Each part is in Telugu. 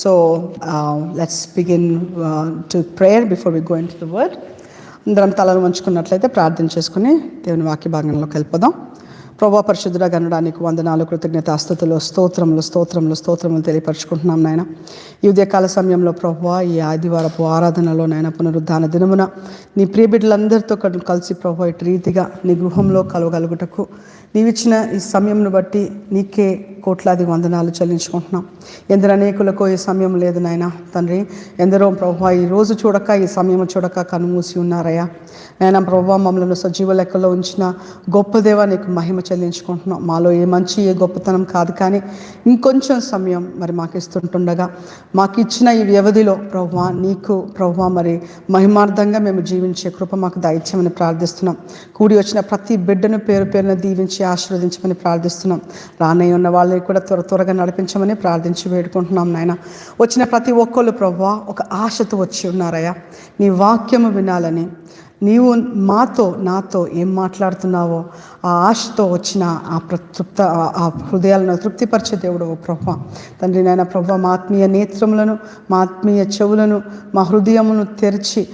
So let's begin to prayer before we go into the word. అందరం తలలు వంచుకున్నట్లయితే ప్రార్థన చేసుకుని దేవుని వాక్య భాగంలోకి వెళ్ళిపోదాం. ప్రభువా పరిశుద్ధుడా గనుడా నీకు వందనాలు, కృతజ్ఞతాస్తుతులు, స్తోత్రములు తెలియపరచుకుంటున్నాం నాయన. ఈ ఉదయకాల సమయంలో ప్రభువా, ఈ ఆదివారపు ఆరాధనలో నాయన పునరుద్ధాన దినమున నీ ప్రియ బిడ్డలందరితో కలిసి ప్రభువా ఇటు రీతిగా నీ గృహంలో కలవగలుగుటకు నీవిచ్చిన ఈ సమయంను బట్టి నీకే కోట్లాది వందనాలు చెల్లించుకుంటున్నాం. ఎందరు అనేకులకు ఈ సమయం లేదు నాయన తండ్రి. ఎందరో ప్రభువా ఈ రోజు చూడక, ఈ సమయం చూడక కనుమూసి ఉన్నారయ్యా నాయన. ప్రభువా మమ్మల్ని సజీవ లెక్కలో ఉంచిన గొప్ప దేవా నీకు మహిమ చెల్లించుకుంటున్నాం. మాలో ఏ మంచి ఏ గొప్పతనం కాదు, కానీ ఇంకొంచెం సమయం మరి మాకు ఇస్తుంటుండగా మాకు ఇచ్చిన ఈ వ్యవధిలో ప్రభువా నీకు ప్రభువా మరి మహిమార్థంగా మేము జీవించే కృప మాకు దయచేయమని ప్రార్థిస్తున్నాం. కూడి వచ్చిన ప్రతి బిడ్డను పేరు పేరున దీవించి ఆశీర్వదించమని ప్రార్థిస్తున్నాం. రానయ్య ఉన్న వాళ్ళని కూడా త్వరగా నడిపించమని ప్రార్థించి వేడుకుంటున్నాం నాయన. వచ్చిన ప్రతి ఒక్కళ్ళు ప్రభువా ఒక ఆశతో వచ్చి ఉన్నారయ్యా, నీ వాక్యము వినాలని. నీవు నాతో ఏం మాట్లాడుతున్నావో ఆ ఆశతో వచ్చిన ఆ హృదయాలను తృప్తిపరిచే దేవుడు ప్రభువా తండ్రి నాయన. ప్రభువా మా ఆత్మీయ నేత్రములను, మా ఆత్మీయ చెవులను, మా హృదయమును తెరిచి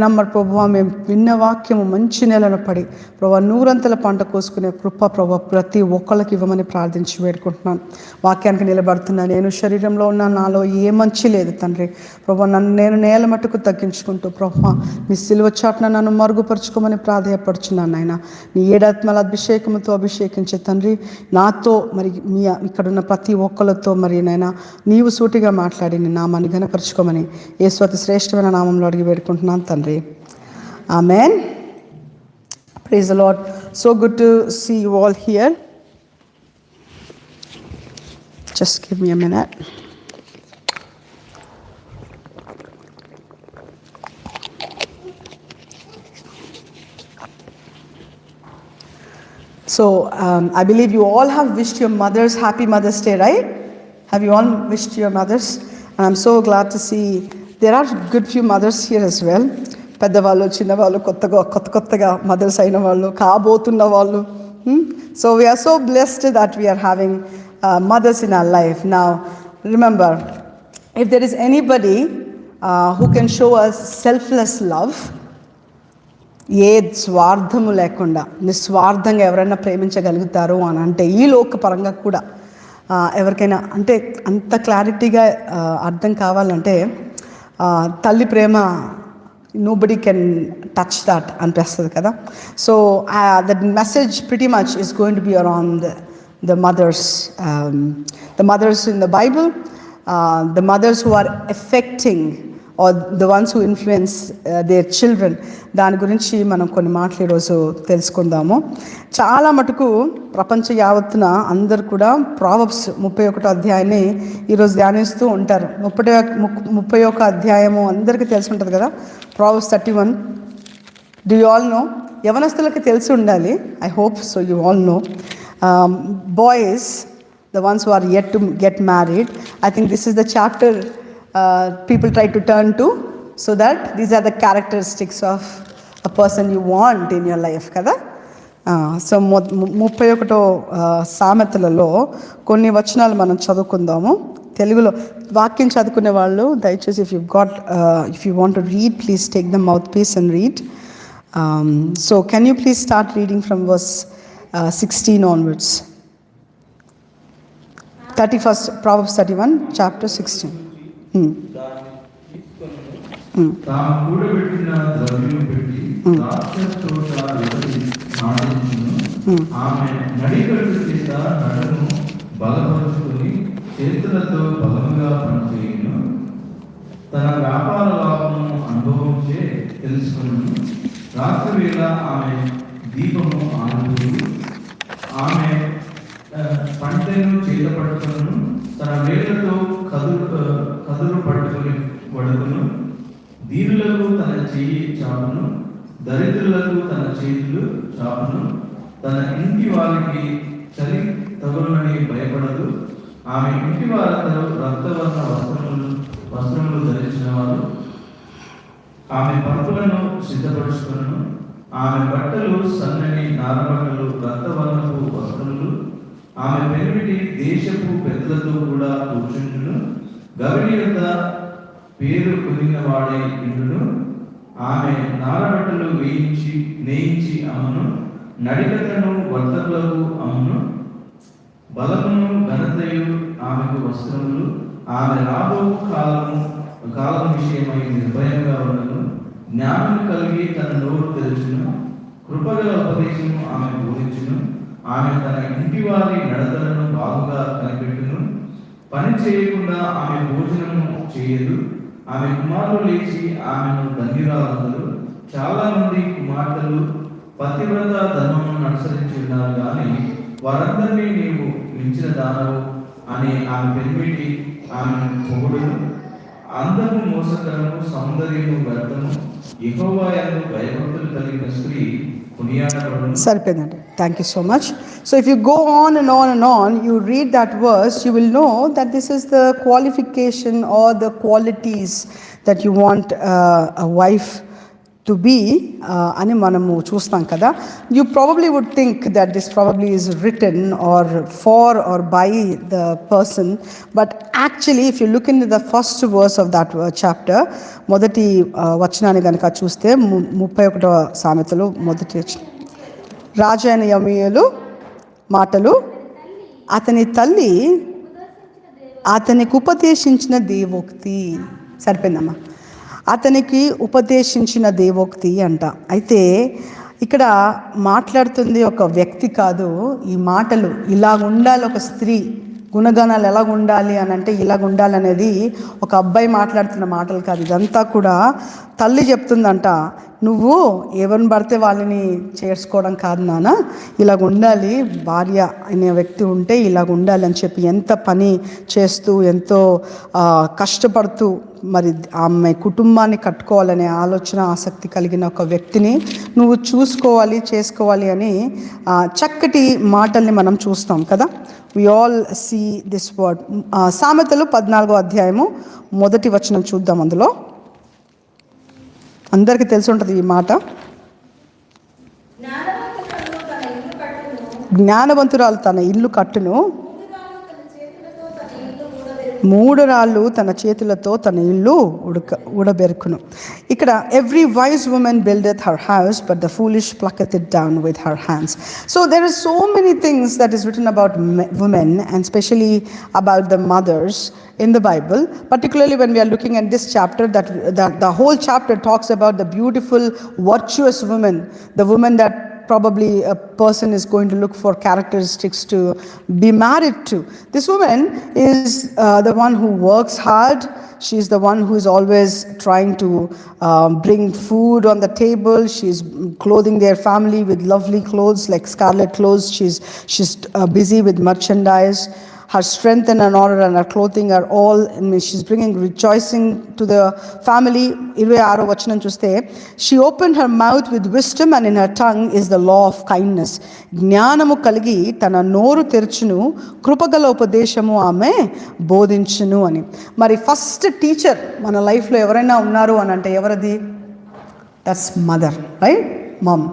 నమ్మర్ ప్రభువా మేము విన్న వాక్యము మంచి నెలను పడి ప్రభా నూరంతల పంట కోసుకునే కృప ప్రభా ప్రతి ఒక్కళ్ళకి ఇవ్వమని ప్రార్థించి వేడుకుంటున్నాను. వాక్యానికి నిలబడుతున్నా నేను శరీరంలో ఉన్న నాలో ఏ మంచి లేదు తండ్రి. ప్రభా నేను నేల మట్టుకు తగ్గించుకుంటూ ప్రభా నీ సిలువ చాటున నన్ను మరుగుపరుచుకోమని ప్రాధేయపడుచున్నాను నాయన. నీ ఏడాత్మల అభిషేకంతో అభిషేకించే తండ్రి నాతో మరి మీ ఇక్కడున్న ప్రతి ఒక్కరితో మరి నాయన నీవు సూటిగా మాట్లాడి నీ నామాన్ని ఘనపరుచుకోమని యేసు అతి శ్రేష్టమైన నామంలో అడిగి వేడుకుంటున్నాను తండ్రి. Amen. Praise the Lord. So good to see you all here. Just give me a minute. So I believe you all have wished your mothers happy Mother's Day, right? Have you all wished your mothers? And I'm so glad to see there are good few mothers here as well. పెద్దవాళ్ళు, చిన్నవాళ్ళు, కొత్తగా మదర్స్ అయిన వాళ్ళు, కాబోతున్న వాళ్ళు. So we are so blessed that we are having mothers in our life. Now remember, if there is anybody who can show us selfless love, ఏ స్వార్థము లేకుండా నిస్వార్థంగా ఎవరైనా ప్రేమించగలుగుతారు అని అంటే ఈ లోకపరంగా కూడా ఎవరికైనా అంటే అంత క్లారిటీగా అర్థం కావాలంటే తల్లి ప్రేమ nobody can touch that అనిపిస్తుంది కదా. So that message pretty much is going to be around the mothers in the Bible, the mothers who are affecting or the ones who influence their children. దాని గురించి మనం కొన్ని మాటలు ఈరోజు తెలుసుకుందాము. చాలా మటుకు ప్రపంచ యావత్తున అందరు కూడా ప్రావర్బ్స్ 31 అధ్యాయాన్ని ఈరోజు ధ్యానిస్తూ ఉంటారు. 31 అధ్యాయము అందరికీ తెలిసి ఉంటుంది కదా, Proverbs 31. Do you all know? యవనస్తులకి తెలిసి ఉండాలి. I hope so you all know. Boys, the ones who are yet to get married, I think this is the chapter people try to turn to, so that these are the characteristics of a person you want in your life kada. So 31 సామెతలలో కొన్ని వచనాలు మనం చదువుకుందాము. తెలుగులో వాక్యం చదువుకునే వాళ్ళు దయచేసి if you want to read, please take the mouthpiece and read. So can you please start reading from verse 16 onwards. 31st Proverbs 31 chapter 16. తాము కూడబెట్టిన ద్రవ్యం పెట్టి రాక్షసతోట నాటించును. ఆమె నడికట్టు చేత నడుము బలపరుచుకుని చేతులతో బలముగా పనిచేయును. తన వ్యాపార లాభము అనుభవించే తెలుసుకును. రాత్రి వేళ ఆమె దీపము ఆనందు. ఆమె పంటను చేత పట్టుకును. తన వేళ్లతో కదులు పట్టుకుని పడుకును. దీనులకు తన చెయ్యి చాపును, దరిద్రులకు తన చేతులు చాపును. తన ఇంటి వారికి చలి తగులునని భయపడదు. ఆమె ఇంటి వారందరూ రక్తవర్ణ వస్త్రములు ధరించిన వారు. ఆమె పరుపులను సిద్ధపరుచుకును. ఆమె బట్టలు సన్నని నారబట్టలు, రక్తవర్ణపు వస్త్రములు. ఆమె పెనిమిటి దేశపు పెద్దలతో కూడా కూర్చుంటును. గవిని యొక్క పేరు పొందిన వాడై ఇండును. ఆమె నారబట్టలు నేయించి అమ్మును, నడికట్లను వర్తకులకు అమ్మును. బలమును ఘనతయు ఆమెకు వస్త్రములు. ఆమె రాబో కాలం విషయమై నిర్భయంగా ఉండను. జ్ఞానం కలిగి తన నోరు తెరచును. కృపగల ఉపదేశము ఆమె బోధించును. ఆమె తన ఇంటి వారి నడతలను బాగుగా కనిపెట్టును. పని చేయకుండా ఆమె భోజనము చేయదు. ఆమె కుమారులు లేచి ఆమెను ధన్యురాలందరూ. చాలా మంది కుమార్తెలు పతివ్రత ధర్మమును అనుసరించి ఉన్నారు, కానీ వారందరినీ నీవు మించిన దానవు అని ఆమె పెనిమిటి ఆమెను పొగుడును. అందము మోసకరము, సౌందర్యము వ్యర్థము. యెహోవా యందు భయభక్తులు కలిగిన స్త్రీ కొనియాడబడును. సరిపోయిందండి. Thank you so much. So if you go on and on and on, you read that verse, you will know that this is the qualification or the qualities that you want a wife to be అని మనము చూస్తాం కదా. You probably would think that this probably is written or for or by the person, but actually if you look into the first verse of that chapter, మొదటి వచనాన్ని కనుక చూస్తే 31వ సామెతలు మొదటి వచనం, రాజు అయిన యెహోవా మాటలు, అతని తల్లి అతనికి ఉపదేశించిన దేవోక్తి. సరిపోయిందమ్మా, అతనికి ఉపదేశించిన దేవోక్తి అంట. అయితే ఇక్కడ మాట్లాడుతుంది ఒక వ్యక్తి కాదు. ఈ మాటలు ఇలా ఉండాలి, ఒక స్త్రీ గుణగణాలు ఎలా ఉండాలి అని అంటే ఇలాగ ఉండాలనేది ఒక అబ్బాయి మాట్లాడుతున్న మాటలు కాదు. ఇదంతా కూడా తల్లి చెప్తుందంట. నువ్వు ఎవరిని పడితే వాళ్ళని చేర్చుకోవడం కాదు నాన్న, ఇలాగ ఉండాలి, భార్య అనే వ్యక్తి ఉంటే ఇలాగ ఉండాలి అని చెప్పి ఎంత పని చేస్తూ ఎంతో కష్టపడుతూ మరి ఆమె కుటుంబాన్ని కట్టుకోవాలనే ఆలోచన ఆసక్తి కలిగిన ఒక వ్యక్తిని నువ్వు చూసుకోవాలి, చేసుకోవాలి అని చక్కటి మాటల్ని మనం చూస్తాం కదా. We all see this word. సామెతలు 14వ అధ్యాయము మొదటి వచనం చూద్దాం. అందులో అందరికీ తెలిసి ఉంటుంది ఈ మాట. జ్ఞానవంతురాలు తన ఇల్లు కట్టును, 3 రాళ్ళు తన చేతులతో తన ఇల్లు ఉడబెరుకును. ఇక్కడ every wise woman buildeth her house, but the foolish plucketh it down with her hands. So there are so many things that is written about women, and especially about the mothers in the Bible, particularly when we are looking at this chapter, that the whole chapter talks about the beautiful virtuous woman, the woman that probably a person is going to look for characteristics to be married to. This woman is the one who works hard. She's the one who is always trying to bring food on the table. She's clothing their family with lovely clothes like scarlet clothes. She's busy with merchandise. Her strength and her honor and her clothing are all, she's bringing rejoicing to the family. 26వ వచనం చూస్తే, she opened her mouth with wisdom, and in her tongue is the law of kindness. జ్ఞానము కలిగి తన నోరు తెరచును, కృపగల ఉపదేశము ఆమె బోధించును అని. మరి ఫస్ట్ టీచర్ మన లైఫ్లో ఎవరైనా ఉన్నారు అని అంటే ఎవరది? That's mother, right? Mum.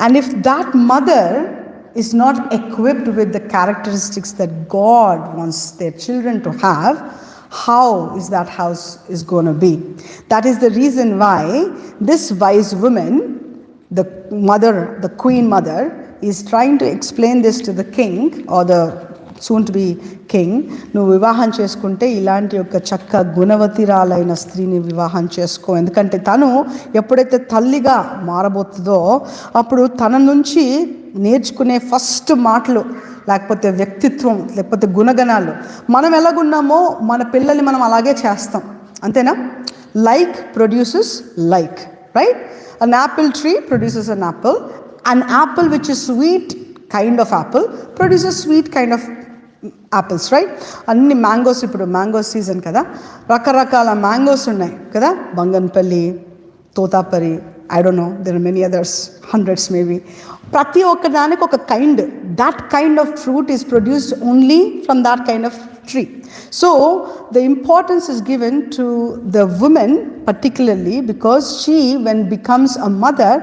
And if that mother is not equipped with the characteristics that God wants their children to have, how is that house is going to be? That is the reason why this wise woman, the mother, the queen mother, is trying to explain this to the king or the soon to be king. నువ్వు వివాహం చేసుకుంటే ఇలాంటి ఒక చక్క గుణవతిరాలైన స్త్రీని వివాహం చేసుకో. ఎందుకంటే తను ఎప్పుడైతే తల్లిగా మారబోతుందో అప్పుడు తన నుంచి నేర్చుకునే ఫస్ట్ మాటలు, లేకపోతే వ్యక్తిత్వం, లేకపోతే గుణగణాలు, మనం ఎలాగున్నామో మన పిల్లల్ని మనం అలాగే చేస్తాం. అంతేనా? Like produces like, right? An apple tree produces an apple. An apple which is sweet kind of Apple produces sweet kind of apples, right? అన్ని మ్యాంగోస్, ఇప్పుడు మ్యాంగో సీజన్ కదా, రకరకాల మ్యాంగోస్ ఉన్నాయి కదా, Banganapalli, Totapari, I don't know, there are many others, hundreds maybe. ప్రతి ఒక్క దానికి ఒక kind, that kind of fruit is produced only from that kind of tree. So the importance is given to the woman particularly because she, when becomes a mother,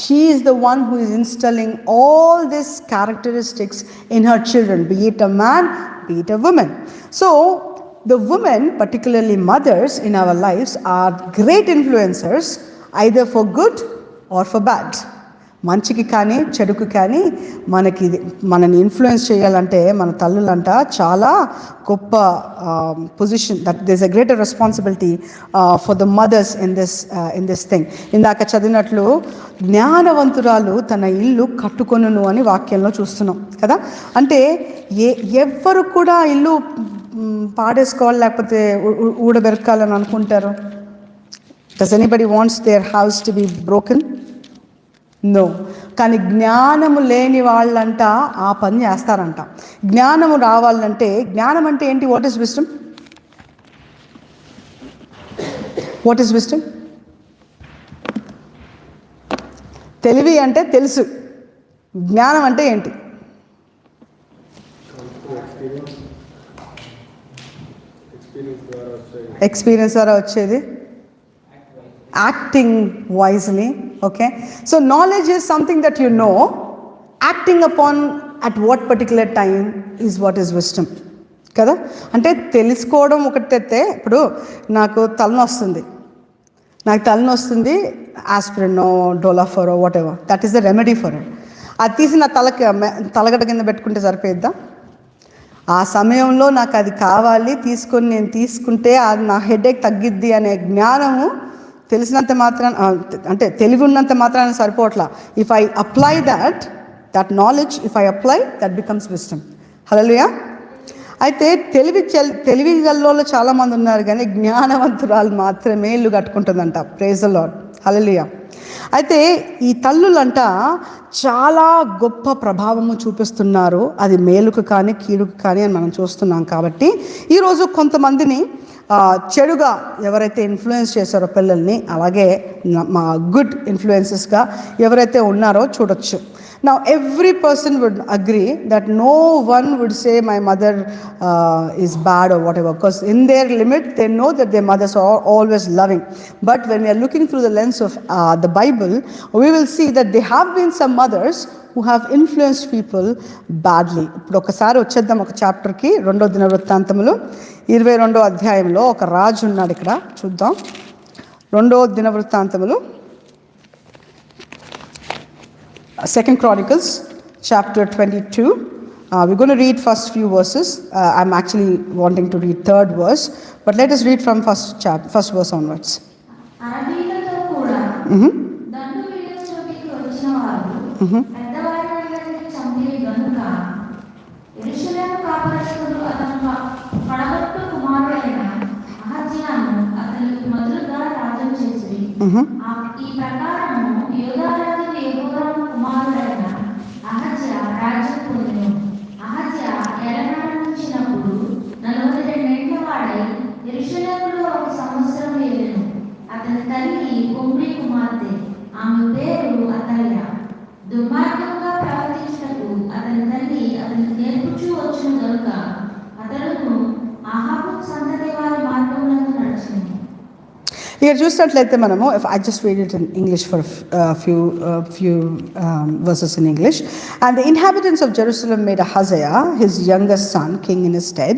she is the one who is instilling all these characteristics in her children, be it a man, be it a woman. So the women, particularly mothers in our lives, are great influencers either for good or for bad. మంచికి కానీ చెడుకు కానీ మనని ఇన్ఫ్లుయెన్స్ చేయాలంటే మన తల్లులంట చాలా గొప్ప position, that there is a greater responsibility for the mothers in this thing. ఇందాక చదివినట్లు జ్ఞానవంతురాలు తన ఇల్లు కట్టుకొనును అని వాక్యంలో చూస్తున్నాం కదా. అంటే ఎవ్వరు కూడా ఇల్లు పాడేసుకోవాలి లేకపోతే ఊడబెరకాలని అనుకుంటారు? Does anybody wants their house to be broken? No. కానీ జ్ఞానము లేని వాళ్ళంట ఆ పని చేస్తారంట. జ్ఞానము రావాలంటే, జ్ఞానం అంటే ఏంటి? What is wisdom? What is wisdom? తెలివి అంటే తెలుసు. జ్ఞానం అంటే ఏంటి? ఎక్స్పీరియన్స్ ద్వారా వచ్చేది. Acting wisely, okay? So knowledge is something that you know. Acting upon at what particular time is what is wisdom. కదా. అంటే తెలుసుకోవడం ఒకటైతే, ఇప్పుడు నాకు తలనొస్తుంది, ఆస్పిరినో డోలాఫోరో whatever, that is the remedy for it. అది తీసి నా తలగడ కింద పెట్టుకుంటే సరిపోయిద్దా? ఆ సమయంలో నాకు అది కావాలి, నేను తీసుకుంటే అది నా హెడేక్ తగ్గిద్ది అనే జ్ఞానము తెలిసినంత మాత్రాన, అంటే తెలివి ఉన్నంత మాత్రాన సరిపోవట్లా. If I apply that knowledge, if I apply that becomes wisdom. Hallelujah. అయితే తెలివి గల్లోళ్ళు చాలామంది ఉన్నారు, కానీ జ్ఞానవంతురాలు మాత్రమే ఇల్లు కట్టుకుంటుందంట. Praise the Lord. హల్లెలూయా. అయితే ఈ తల్లులంట చాలా గొప్ప ప్రభావము చూపిస్తున్నారు. అది మేలుకు కానీ కీడుకు కానీ అని మనం చూస్తున్నాం. కాబట్టి ఈరోజు కొంతమందిని చెడుగా ఎవరైతే ఇన్ఫ్లుయెన్స్ చేశారో పిల్లల్ని, అలాగే మా గుడ్ ఇన్ఫ్లుయెన్సెస్గా ఎవరైతే ఉన్నారో చూడొచ్చు. Now every person would agree that no one would say my mother is bad or whatever, because in their limit they know that their mothers are always loving. But when we are looking through the lens of the Bible, we will see that there have been some mothers who have influenced people badly. ఇప్పుడు ఒకసారి వచ్చేద్దాం ఒక చాప్టర్కి, 2వ దినవృత్తాంతములు 22వ అధ్యాయంలో ఒక రాజు ఉన్నాడు. ఇక్కడ చూద్దాం. 2వ దినవృత్తాంతములు, 2 Chronicles chapter 22. We're going to read first few verses. I'm actually wanting to read 3rd verse, but let us read from first verse onwards. అరబీలతో కూడా దండు విడిచిపెట్టి వచ్చిన వారు పెద్దవారిని చంపిరి గనుక యెరూషలేము కాపరస్తులు అతను పడగొట్టు కుమారుడైన అహజ్యాను అతనికి మొదలుగా రాజ్యం చేసిరి. ఈ ప్రకారము యూదా రాజు యెహోరాము కుమారుడైన అహజ్యా రాజ్యం పొందెను. అహజ్యా ఎలనాడించినప్పుడు 42 ఏళ్ల వాడై యెరూషలేములో 1 సంవత్సరం ఏలెను. అతని తల్లి ఒమ్రీ కుమార్తె, ఆమె పేరు అతల్యా. దుర్మార్గంగా ప్రవర్తించుటకు అతని తల్లి అతనికి నేర్పుచూ వచ్చును గనుక అతడును అహాబు సంతతి వారి మార్గములందు నడిచెను. Here చూసినట్లయితే మనము, if I just read it in English for a few verses in English. And the inhabitants of Jerusalem made Ahaziah, his youngest son, king in his stead.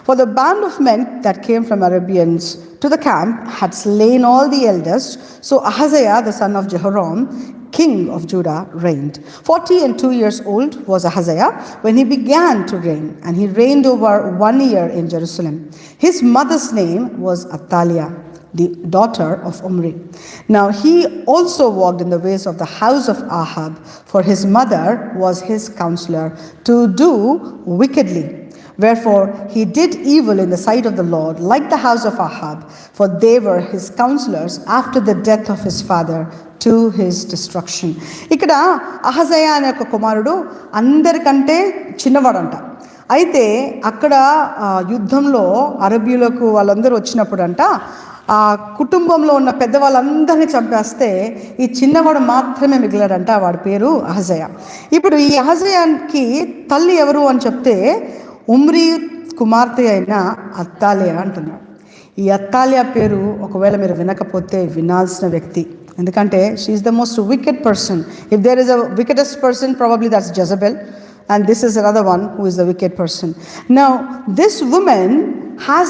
For the band of men that came from Arabians to the camp had slain all the elders. So Ahaziah, the son of Jehoram, king of Judah, reigned. 42 years old was Ahaziah when he began to reign, and he reigned over 1 year in Jerusalem. His mother's name was Athaliah, the daughter of Omri. Now he also walked in the ways of the house of Ahab, for his mother was his counselor to do wickedly. Wherefore he did evil in the sight of the Lord, like the house of Ahab, for they were his counselors after the death of his father, to his destruction. ఇక్కడ అహజయా అనే ఒక కుమారుడు అందరికంటే చిన్నవాడంట. అయితే అక్కడ యుద్ధంలో అరబీలకు వాళ్ళందరూ వచ్చినప్పుడు అంట, ఆ కుటుంబంలో ఉన్న పెద్దవాళ్ళందరినీ చంపేస్తే ఈ చిన్నవాడు మాత్రమే మిగిలాడంట. వాడి పేరు అహజయా. ఇప్పుడు ఈ అహజయాకి తల్లి ఎవరు అని చెప్తే ఉమ్రీ కుమార్తె అయిన అత్తాలియా అంటున్నాడు. ఈ అత్తాలియా పేరు ఒకవేళ మీరు వినకపోతే వినాల్సిన వ్యక్తి, ఎందుకంటే she is the most wicked person. If there is a wickedest person, probably that's Jezebel, and this is another one who is the wicked person. Now this woman has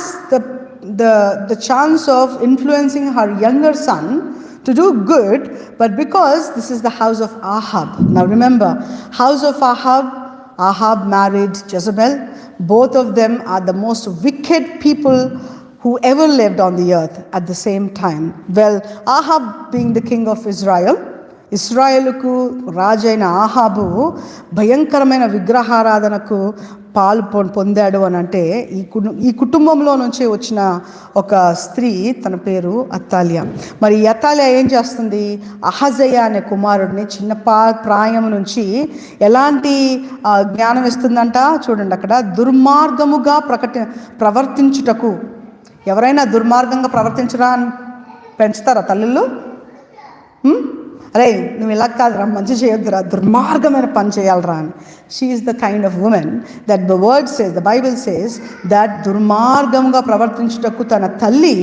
the chance of influencing her younger son to do good, but because this is the house of Ahab. Now remember, house of Ahab married Jezebel. Both of them are the most wicked people who ever lived on the earth at the same time. Well, Ahab being the king of Israel, ఇస్రాయేలుకు రాజైన ఆహాబు భయంకరమైన విగ్రహారాధనకు పాలు పొందాడు అని అంటే ఈ కుటుంబంలో నుంచి వచ్చిన ఒక స్త్రీ, తన పేరు అత్తాలియా. మరి ఈ అత్తాలియా ఏం చేస్తుంది? అహజయ అనే కుమారుడిని చిన్న ప్రాయం నుంచి ఎలాంటి జ్ఞానం ఇస్తుందంట చూడండి అక్కడ. దుర్మార్గముగా ప్రవర్తించుటకు. ఎవరైనా దుర్మార్గంగా ప్రవర్తించరా అని పెంచుతారా తల్లుళ్ళు? అరే నువ్వు ఇలా కాదురా, మంచి చేయొద్దురా, దుర్మార్గమైన పని చేయాలరా అని. She is the kind of women that the word says, the Bible says that దుర్మార్గంగా ప్రవర్తించుటకు తన తల్లి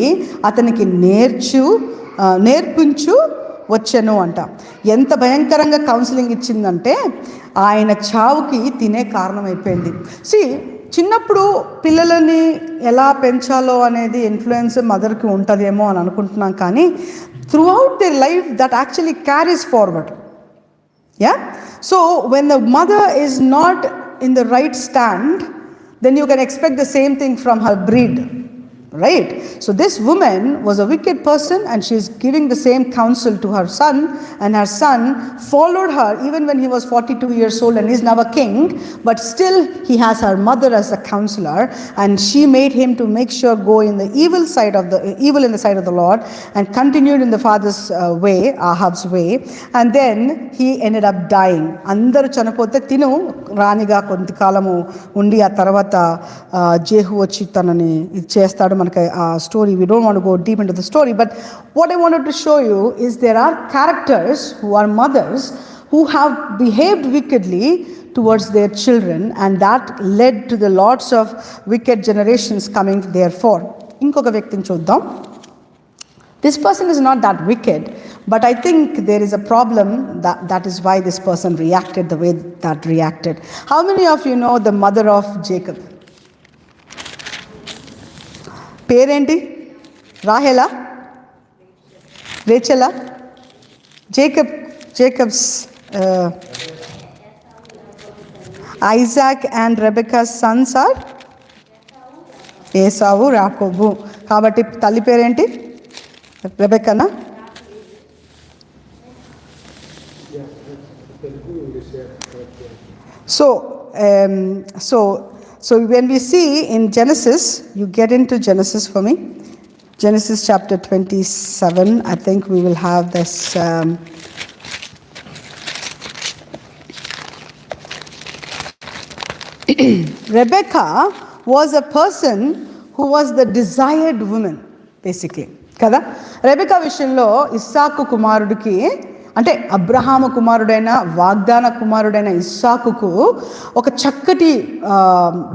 అతనికి నేర్పించు వచ్చెను అంట. ఎంత భయంకరంగా కౌన్సిలింగ్ ఇచ్చిందంటే ఆయన చావుకి తినే కారణమైపోయింది. చిన్నప్పుడు పిల్లలని ఎలా పెంచాలో అనేది ఇన్ఫ్లుయెన్స్ మదర్కి ఉంటుందేమో అని అనుకుంటున్నాం, కానీ throughout their life that actually carries forward. Yeah? So when the mother is not in the right stand, then you can expect the same thing from her breed. Right? So this woman was a wicked person and she is giving the same counsel to her son, and her son followed her even when he was 42 years old and is now a king, but still he has her mother as a counselor, and she made him to make sure go in the evil in the sight of the Lord, and continued in the father's way, Ahab's way, and then he ended up dying. Andaru chanapote tinu raniga kontikalamu undi aa tarvata Jehu vachi tanani chestadu. మనకి ఆ story, we don't want to go deep into the story, but what I wanted to show you is there are characters who are mothers who have behaved wickedly towards their children, and that led to the lots of wicked generations coming therefore. ఇంకొక వ్యక్తిని చూద్దాం. This person is not that wicked, but I think there is a problem that is why this person reacted the way that reacted. How many of you know the mother of Jacob? పేరేంటి? రాహేలా, రేచలా? Jacob's Isaac and Rebecca's sons are Esau, యాకోబు. కాబట్టి తల్లి పేరేంటి? రెబెక్కనా? So when we see in Genesis, you get into Genesis for me. Genesis chapter 27, I think we will have this. Rebecca was a person who was the desired woman, basically. కదా? రెబెకా విషయంలో ఇస్సాకు కుమారుడికి, అంటే అబ్రహాము కుమారుడైన వాగ్దాన కుమారుడైన ఇస్సాకుకు ఒక చక్కటి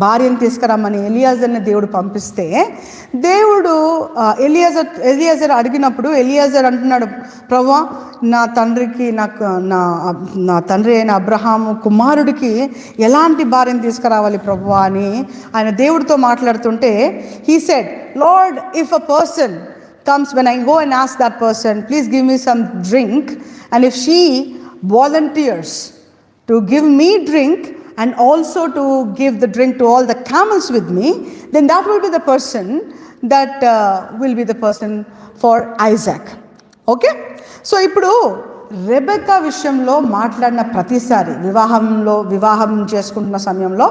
భార్యను తీసుకురమ్మని ఎలియాజర్ని దేవుడు పంపిస్తే, దేవుడు ఎలియాజర్ అడిగినప్పుడు ఎలియాజర్ అంటున్నాడు, ప్రభువా నా తండ్రి అయిన అబ్రహాము కుమారుడికి ఎలాంటి భార్యను తీసుకురావాలి ప్రభువా అని ఆయన దేవుడితో మాట్లాడుతుంటే, he said, lord, if a person comes, when I go and ask that person, please give me some drink, and if she volunteers to give me drink and also to give the drink to all the camels with me, then that will be the person that will be the person for Isaac. Okay? So ఇప్పుడు రెబెకా విషయంలో మాట్లాడిన ప్రతిసారి వివాహం చేసుకుంటున్న సమయంలో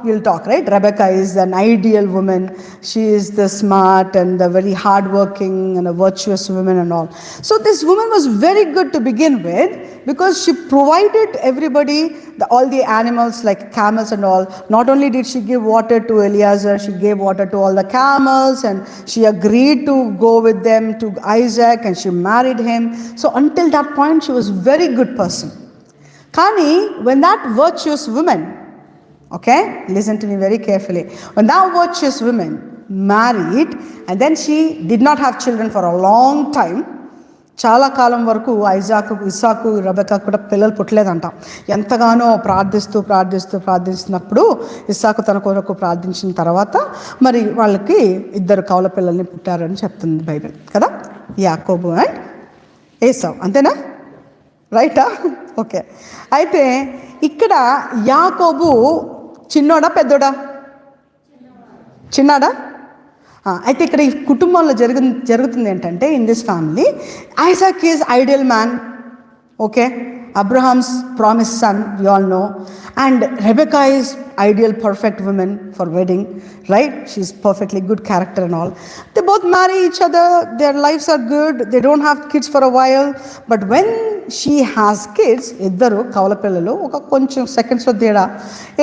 we'll talk, right? Rebecca is an ideal woman. She is the smart and the very hardworking and a virtuous woman and all. So this woman was very good to begin with because she provided everybody all the animals like camels and all. Not only did she give water to Eliezer, she gave water to all the camels, and she agreed to go with them to Isaac, and she married him. So until that point she was a very good person. Kani, when that virtuous woman, okay, listen to me very carefully, when that virtuous woman married and then she did not have children for a long time, చాలా కాలం వరకు ఇస్సాకు రెబెకా కూడా పిల్లలు పుట్టలేదంట. ఎంతగానో ప్రార్థిస్తున్నప్పుడు ఇస్సాకు తన కొరకు ప్రార్థించిన తర్వాత మరి వాళ్ళకి 2 కవల పిల్లల్ని పుట్టారని చెప్తుంది బైబిల్ కదా, యాకోబు అండ్ ఏసావు. అంతేనా? రైటా? ఓకే. అయితే ఇక్కడ యాకోబు చిన్నోడా పెద్దోడా? చిన్నాడా? అయితే ఇక్కడ ఈ కుటుంబంలో జరుగుతుంది ఏంటంటే, in this family Isaac is ideal man, okay, Abraham's promise son, we all know, and Rebecca is ideal perfect women for wedding, right? She is perfectly good character and all. They both marry each other, their lifes are good, they don't have kids for a while, but when she has kids, 2 కవల పిల్లలు, ఒక కొంచెం సెకండ్స్లో తేడా.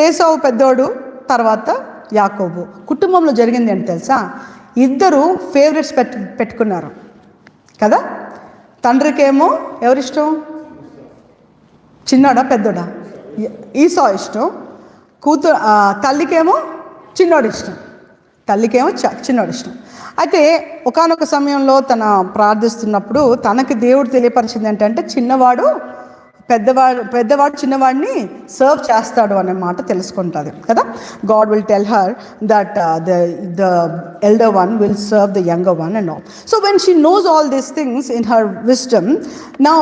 ఏసావు పెద్దోడు, తర్వాత యాకోబు. కుటుంబంలో జరిగింది ఏంటి తెలుసా? 2 ఫేవరెట్స్ పెట్టుకున్నారు కదా. తండ్రికేమో ఎవరిష్టం? చిన్నోడా పెద్దోడా? ఈసా ఇష్టం. తల్లికేమో చిన్నోడు ఇష్టం. చిన్నోడు ఇష్టం. అయితే ఒకానొక సమయంలో తన ప్రార్థిస్తున్నప్పుడు తనకి దేవుడు తెలియపరిచింది ఏంటంటే, పెద్దవాడు చిన్నవాడిని సర్వ్ చేస్తాడు అనే మాట తెలుసుకుంటుంది కదా. God will tell her that the elder one will serve the younger one and all. So when she knows all these things in her wisdom, now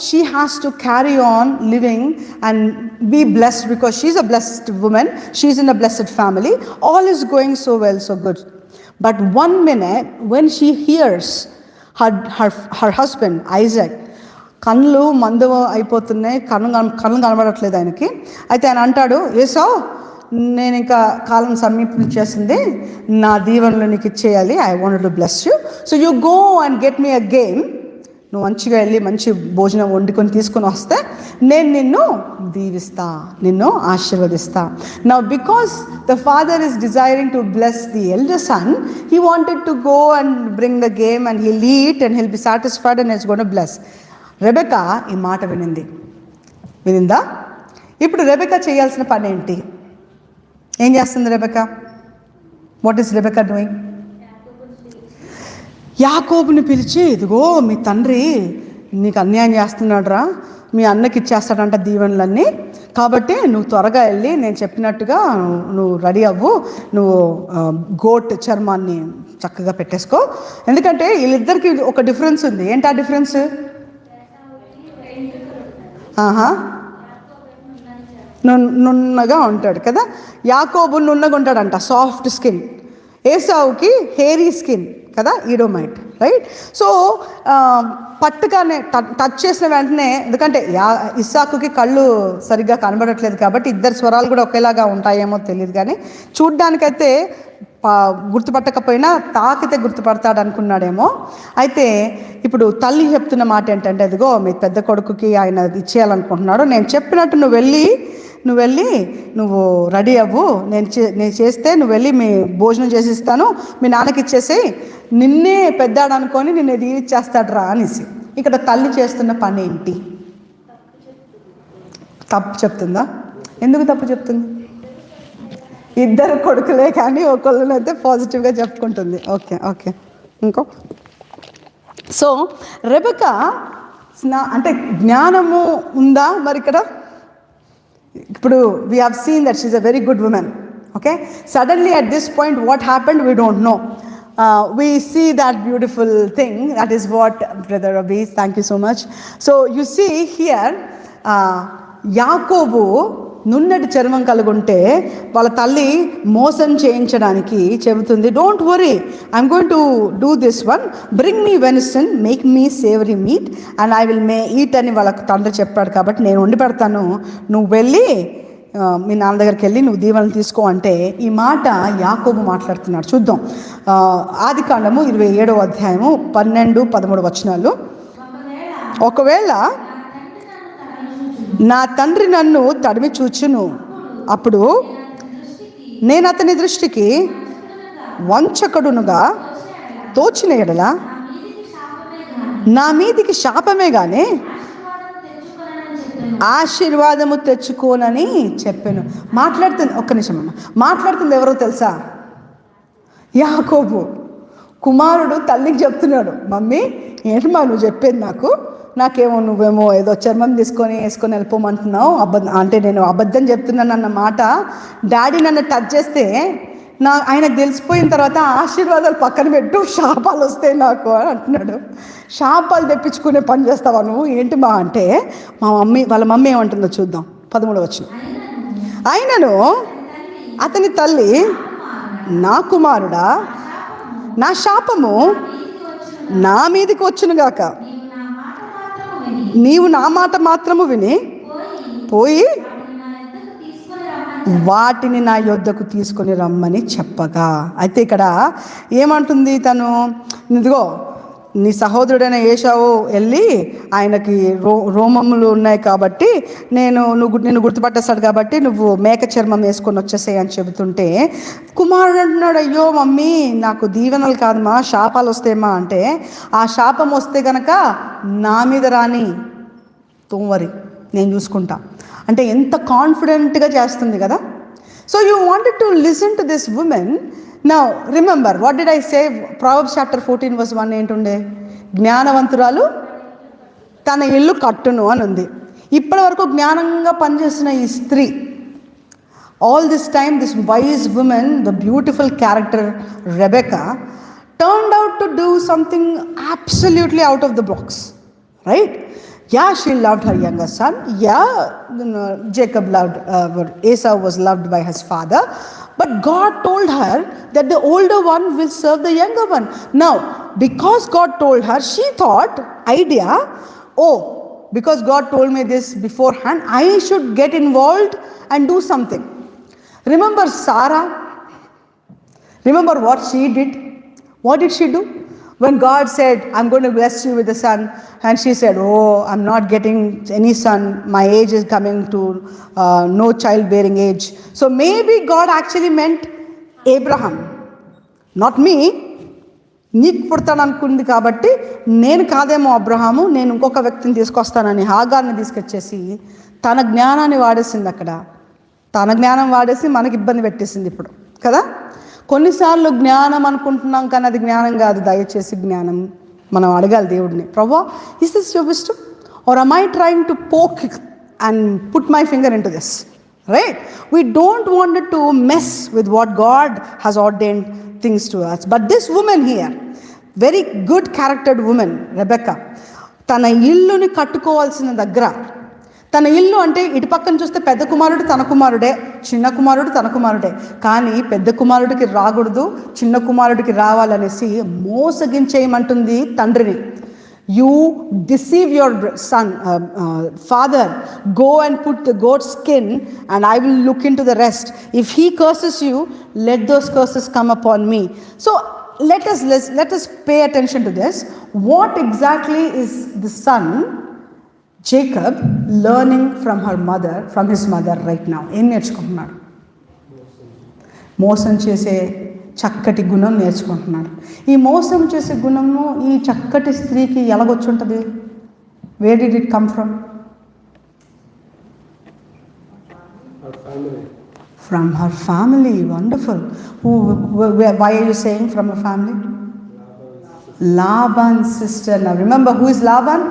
she has to carry on living and be blessed because she's a blessed woman, she's in a blessed family, all is going so well, so good. But one minute when she hears her husband Isaac, కళ్ళు మందు అయిపోతున్నాయి, కళ్ళు కనబడట్లేదు ఆయనకి. అయితే ఆయన అంటాడు, ఏసావు, నేను ఇంకా కాలం సమీపించేసింది, నా దీవెనలు నీకు ఇచ్చేయాలి, I want to bless you, so you go and get me a game. నువ్వు మంచిగా వెళ్ళి మంచి భోజనం వండుకొని తీసుకుని వస్తే నేను నిన్ను దీవిస్తా, నిన్ను ఆశీర్వదిస్తా. Now because the father is desiring to bless the elder son, he wanted to go and bring the game and he'll eat and he'll be satisfied and it's gone to bless. Rebecca ఈ మాట వినిందా? ఇప్పుడు రెబెకా చేయాల్సిన పని ఏంటి? ఏం చేస్తుంది Rebecca? What is Rebecca doing? యాకోబుని పిలిచి, ఇదిగో మీ తండ్రి నీకు అన్యాయం చేస్తున్నాడు రా, మీ అన్నకి ఇచ్చేస్తాడంట దీవెనలన్నీ, కాబట్టి నువ్వు త్వరగా వెళ్ళి నేను చెప్పినట్టుగా నువ్వు రెడీ అవ్వు, నువ్వు గోట్ చర్మాన్ని చక్కగా పెట్టేసుకో. ఎందుకంటే వీళ్ళిద్దరికి ఒక డిఫరెన్స్ ఉంది. ఏంటి ఆ డిఫరెన్స్? నున్నగా ఉంటాడు కదా. యాకోబు నున్నగా ఉంటాడంట, సాఫ్ట్ స్కిన్. ఏసావుకి హెయిరీ స్కిన్ కదా, ఈడోమైట్, రైట్? సో పట్టుగానే టచ్ చేసిన వెంటనే, ఎందుకంటే ఇస్సాకుకి కళ్ళు సరిగ్గా కనబడట్లేదు కాబట్టి 2 స్వరాలు కూడా ఒకేలాగా ఉంటాయేమో తెలియదు, కానీ చూడ్డానికైతే గుర్తుపట్టకపోయినా తాకితే గుర్తుపడతాడు అనుకున్నాడేమో. అయితే ఇప్పుడు తల్లి చెప్తున్న మాట ఏంటంటే, అదిగో మీ పెద్ద కొడుకుకి ఆయన ఇచ్చేయాలనుకుంటున్నాడు, నేను చెప్పినట్టు నువ్వు వెళ్ళి నువ్వు రెడీ అవ్వు, నేను చేస్తే నువ్వు వెళ్ళి మీ భోజనం చేసిస్తాను, మీ నాన్నకి ఇచ్చేసి నిన్నే పెద్దాడు అనుకొని నిన్ను దీవిచ్చేస్తాడు రా అనేసి. ఇక్కడ తల్లి చేస్తున్న పని ఏంటి? తప్పు చెప్తుందా? ఎందుకు తప్పు చెప్తుంది? 2 కొడుకులే కానీ ఒకళ్ళనైతే పాజిటివ్గా చెప్పుకుంటుంది. ఓకే ఇంకో. సో రెబెకా అంటే జ్ఞానము ఉందా మరి ఇక్కడ? ఇప్పుడు we have seen that she is a very good women, okay. Suddenly at this point what happened we don't know. We see that beautiful thing. That is what Brother Rabi, thank you so much. So you see here, యాకోబు నున్నటి చర్మం కలుగుంటే వాళ్ళ తల్లి మోసం చేయించడానికి చెబుతుంది, don't worry, I'm going to do this one, bring me venison, make me savoury meet and I will eat అని వాళ్ళ తండ్రి చెప్పాడు కాబట్టి నేను వండి పెడతాను, నువ్వు వెళ్ళి మీ నాన్న దగ్గరికి వెళ్ళి నువ్వు దీవెనలు తీసుకో అంటే ఈ మాట యాకోబు మాట్లాడుతున్నాడు. చూద్దాం. ఆదికాండము 27వ అధ్యాయము 12-13 వచనాలు. ఒకవేళ నా తండ్రి నన్ను తడిమి చూచును, అప్పుడు నేను అతని దృష్టికి వంచకుడునుగా తోచిన ఎడల నా మీదికి శాపమే గాని ఆశీర్వాదము తెచ్చుకోనని చెప్పాను. మాట్లాడుతుంది, ఒక్క నిమిషం అమ్మ, మాట్లాడుతుంది ఎవరో తెలుసా? యాకోబు కుమారుడు తల్లికి చెప్తున్నాడు, మమ్మీ ఏంటమ్మా నువ్వు చెప్పేది నాకేమో నువ్వేమో ఏదో చర్మం వేసుకొని వెళ్ళిపోమంటున్నావు, అంటే నేను అబద్ధం చెప్తున్నాను అన్న మాట డాడీ నన్ను టచ్ చేస్తే ఆయనకు తెలిసిపోయిన తర్వాత ఆశీర్వాదాలు పక్కన పెట్టు, శాపాలు వస్తాయి నాకు అని అంటున్నాడు. శాపాలు తెప్పించుకునే పని చేస్తావా నువ్వు ఏంటి మా అంటే, వాళ్ళ మమ్మీ ఏమంటుందో చూద్దాం. 13వ వచనం. అయినను అతని తల్లి, నా కుమారుడా, నా శాపము నా మీదికి వచ్చునుగాక, నీవు నా మాట మాత్రము విని పోయి వాటిని నా యొద్దకు తీసుకొని రమ్మని చెప్పగా. అయితే ఇక్కడ ఏమంటుంది తను, ఇదిగో నీ సహోదరుడైన ఏశావు వెళ్ళి ఆయనకి రోమములు ఉన్నాయి కాబట్టి నిన్ను గుర్తుపట్టేస్తాడు కాబట్టి నువ్వు మేక చర్మం వేసుకొని వచ్చేసాయి అని చెబుతుంటే, కుమారుడు అంటున్నాడు, అయ్యో మమ్మీ నాకు దీవెనలు కాదమ్మా శాపాలు వస్తాయమ్మా అంటే, ఆ శాపం వస్తే కనుక నా మీద రాని, తోమరి నేను చూసుకుంటా అంటే ఎంత కాన్ఫిడెంట్గా చేస్తుంది కదా. So you wanted to listen to this woman. Now remember what did I say, Proverbs chapter 14:1 ఏంటుండే, జ్ఞానవంతురాలు తన ఇల్లు కట్టును అని ఉంది. ఇప్పటి వరకు జ్ఞానంగా పనిచేసిన ఈ స్త్రీ, all this time this wise women, the beautiful character Rebecca, turned out to do something absolutely out of the box, right? Yeah, she loved her younger son. Yeah, Jacob loved, Esau was loved by his father. But God told her that the older one will serve the younger one. Now, because God told her, she thought, because God told me this beforehand, I should get involved and do something. Remember Sarah? Remember what she did? What did she do? When God said, I'm going to bless you with a son, and she said, I'm not getting any son, my age is coming to no childbearing age. So maybe God actually meant Abraham, not me. నీకు పుడతాను అనుకుంది కాబట్టి నేను కాదేమో అబ్రహాము, నేను ఇంకొక వ్యక్తిని తీసుకొస్తానని హాగార్ని తీసుకొచ్చేసి తన జ్ఞానాన్ని వాడేసింది. అక్కడ తన జ్ఞానం వాడేసి మనకి ఇబ్బంది పెట్టేసింది ఇప్పుడు కదా. కొన్నిసార్లు జ్ఞానం అనుకుంటున్నాం కానీ అది జ్ఞానం కాదు. దయచేసి జ్ఞానం మనం అడగాలి దేవుడిని, ప్రభువా is this your wisdom are am I trying to poke and put my finger into this, right? We don't want to mess with what God has ordained things to us. But this woman here, very good charactered woman, Rebecca, తన ఇల్లుని కట్టుకోవాల్సిన దగ్గర, తన ఇల్లు అంటే ఇటు పక్కన చూస్తే పెద్ద కుమారుడు తన కుమారుడే, చిన్న కుమారుడు తన కుమారుడే, కానీ పెద్ద కుమారుడికి రాకూడదు, చిన్న కుమారుడికి రావాలనేసి మోసగించేయమంటుంది తండ్రిని. You deceive your son, father, go and put the goat skin and I will look into the rest. If he curses you, let those curses come upon me. So let us pay attention to this. What exactly is the son Jacob learning from his mother right now? ఏం నేర్చుకుంటున్నాడు? మోసం చేసే చక్కటి గుణం నేర్చుకుంటున్నాడు. ఈ మోసం చేసే గుణము ఈ చక్కటి స్త్రీకి ఎలాగొచ్చుంటుంది? Where did it come from? From her family. Wonderful. Why are you saying from her family? Laban's sister. Now remember, who is Laban?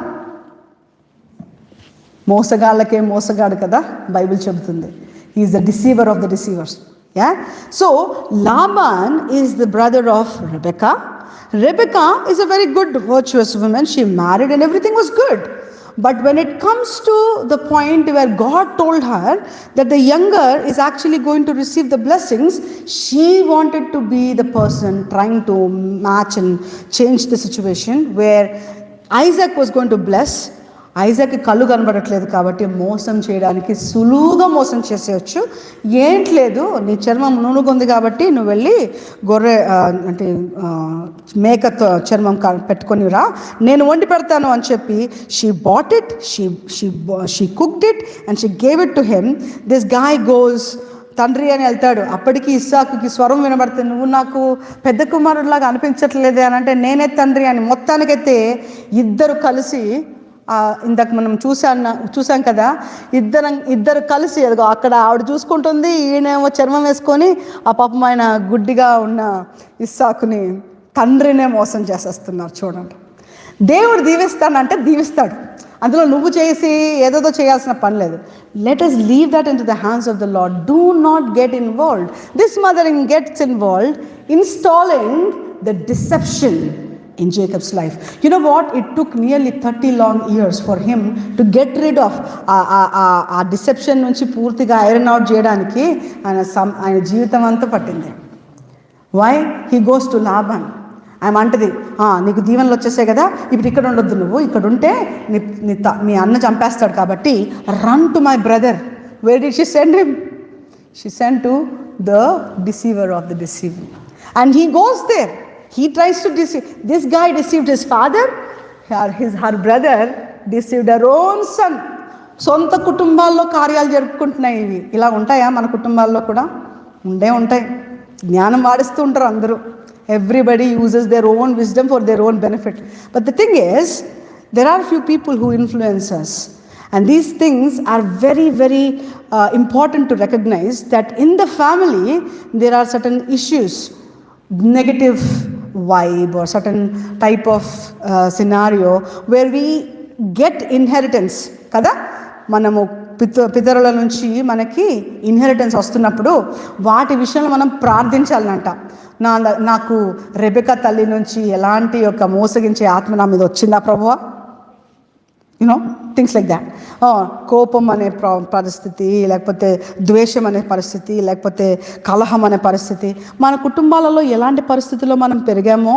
మోసగాళ్ళకే మోసగాడు కదా బైబిల్ చెబుతుంది. He is the deceiver of the deceivers. Yeah. So Laban is the brother of Rebecca. Rebecca is a very good, virtuous woman. She married and everything was good. But when it comes to the point where God told her that the younger is actually going to receive the blessings, she wanted to be the person trying to match and change the situation where Isaac was going to bless. ఐజాక్కి కళ్ళు కనబడట్లేదు కాబట్టి మోసం చేయడానికి సులువుగా మోసం చేసేయచ్చు. ఏంట్లేదు, నీ చర్మం నూనెగుంది కాబట్టి నువ్వు వెళ్ళి గొర్రె అంటే మేక చర్మం పెట్టుకొని రా, నేను వండి పెడతాను అని చెప్పి she bought it, she cooked it and she gave it to him. This guy goes, తండ్రి అని వెళ్తాడు. అప్పటికి ఇస్సాకుకి స్వరం వినబడుతుంది, నువ్వు నాకు పెద్ద కుమారుడిలాగా అనిపించట్లేదే అని అంటే, నేనే తండ్రి అని. మొత్తానికైతే ఇద్దరు కలిసి, ఇందాక మనం చూసాం కదా, ఇద్దరు కలిసి అదిగో అక్కడ ఆవిడ చూసుకుంటుంది, ఈయనేమో చర్మం వేసుకొని ఆ పాపం ఆయన గుడ్డిగా ఉన్న ఇస్సాకుని తండ్రినే మోసం చేసేస్తున్నారు. చూడండి, దేవుడు దీవిస్తానంటే దీవిస్తాడు. అందులో నువ్వు చేసి ఏదేదో చేయాల్సిన పని లేదు. Let us leave that into the hands of the Lord. Do not get involved. This mother gets involved, installing the deception in Jacob's life. You know what? It took nearly 30 long years for him to get rid of ఆ డిసెప్షన్ నుంచి పూర్తిగా ఐరన్ అవుట్ చేయడానికి ఆయన జీవితం అంతా పట్టింది. Why? He goes to Laban. ఆమె అంటది, నీకు దీవెనలు వచ్చేసాయి కదా, ఇప్పుడు ఇక్కడ ఉండొద్దు, నువ్వు ఇక్కడ ఉంటే మీ అన్న చంపేస్తాడు, కాబట్టి run to my brother. Where did she send him? She send to the deceiver of the deceiver. And he goes there. He tries to deceive. This guy deceived his father. Her brother deceived her own son. సొంత కుటుంబాల్లో కార్యాలు జరుపుకుంటున్నాయి ఇవి. ఇలా ఉంటాయా మన కుటుంబాల్లో కూడా? ఉంటాయి. జ్ఞానం వాడిస్తూ ఉంటారు అందరూ. Everybody uses their own wisdom for their own benefit. But the thing is, there are few people who influence us. And these things are very, very important to recognize that in the family there are certain issues, negative vibe or certain type of scenario where we get inheritance కదా. మనము పితరుల నుంచి మనకి ఇన్హెరిటెన్స్ వస్తున్నప్పుడు వాటి విషయంలో మనం ప్రార్థించాలనంట. నాకు రెబెకా తల్లి నుంచి ఎలాంటి ఒక మోసగించే ఆత్మ నా మీద వచ్చిందా ప్రభువా? Things like that. కోపం అనే పరిస్థితి, లేకపోతే ద్వేషం అనే పరిస్థితి, లేకపోతే కలహం అనే పరిస్థితి, మన కుటుంబాలలో ఎలాంటి పరిస్థితుల్లో మనం పెరిగామో,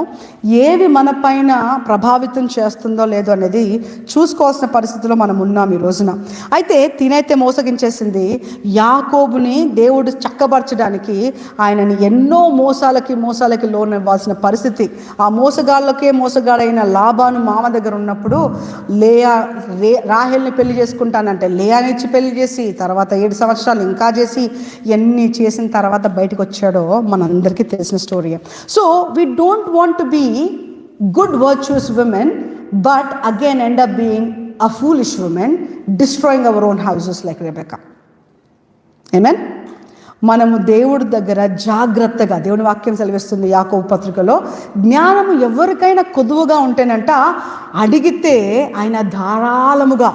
ఏవి మన పైన ప్రభావితం చేస్తుందో లేదో అనేది చూసుకోవాల్సిన పరిస్థితిలో మనం ఉన్నాం ఈ రోజున. అయితే తినైతే మోసగించేసింది. యాకోబుని దేవుడు చక్కబరచడానికి ఆయనని ఎన్నో మోసాలకి లోనివ్వాల్సిన పరిస్థితి. ఆ మోసగాడైన లాబాను మామ దగ్గర ఉన్నప్పుడు రాహేల్ని పెళ్లి చేసుకుంటానంటే లేయాని ఇచ్చి పెళ్లి చేసి, తర్వాత 7 సంవత్సరాలు ఇంకా చేసి, ఎన్ని చేసిన తర్వాత బయటకు వచ్చాడో మనందరికీ తెలిసిన story. So we don't want to be good virtuous women, but again end up being a foolish women, destroying our own houses like Rebecca. Amen. మనము దేవుడి దగ్గర జాగ్రత్తగా, దేవుని వాక్యం సెలవిస్తుంది యాకోబు పత్రికలో, జ్ఞానము ఎవరికైనా కొదువుగా ఉంటేనంట అడిగితే ఆయన ధారాళముగా,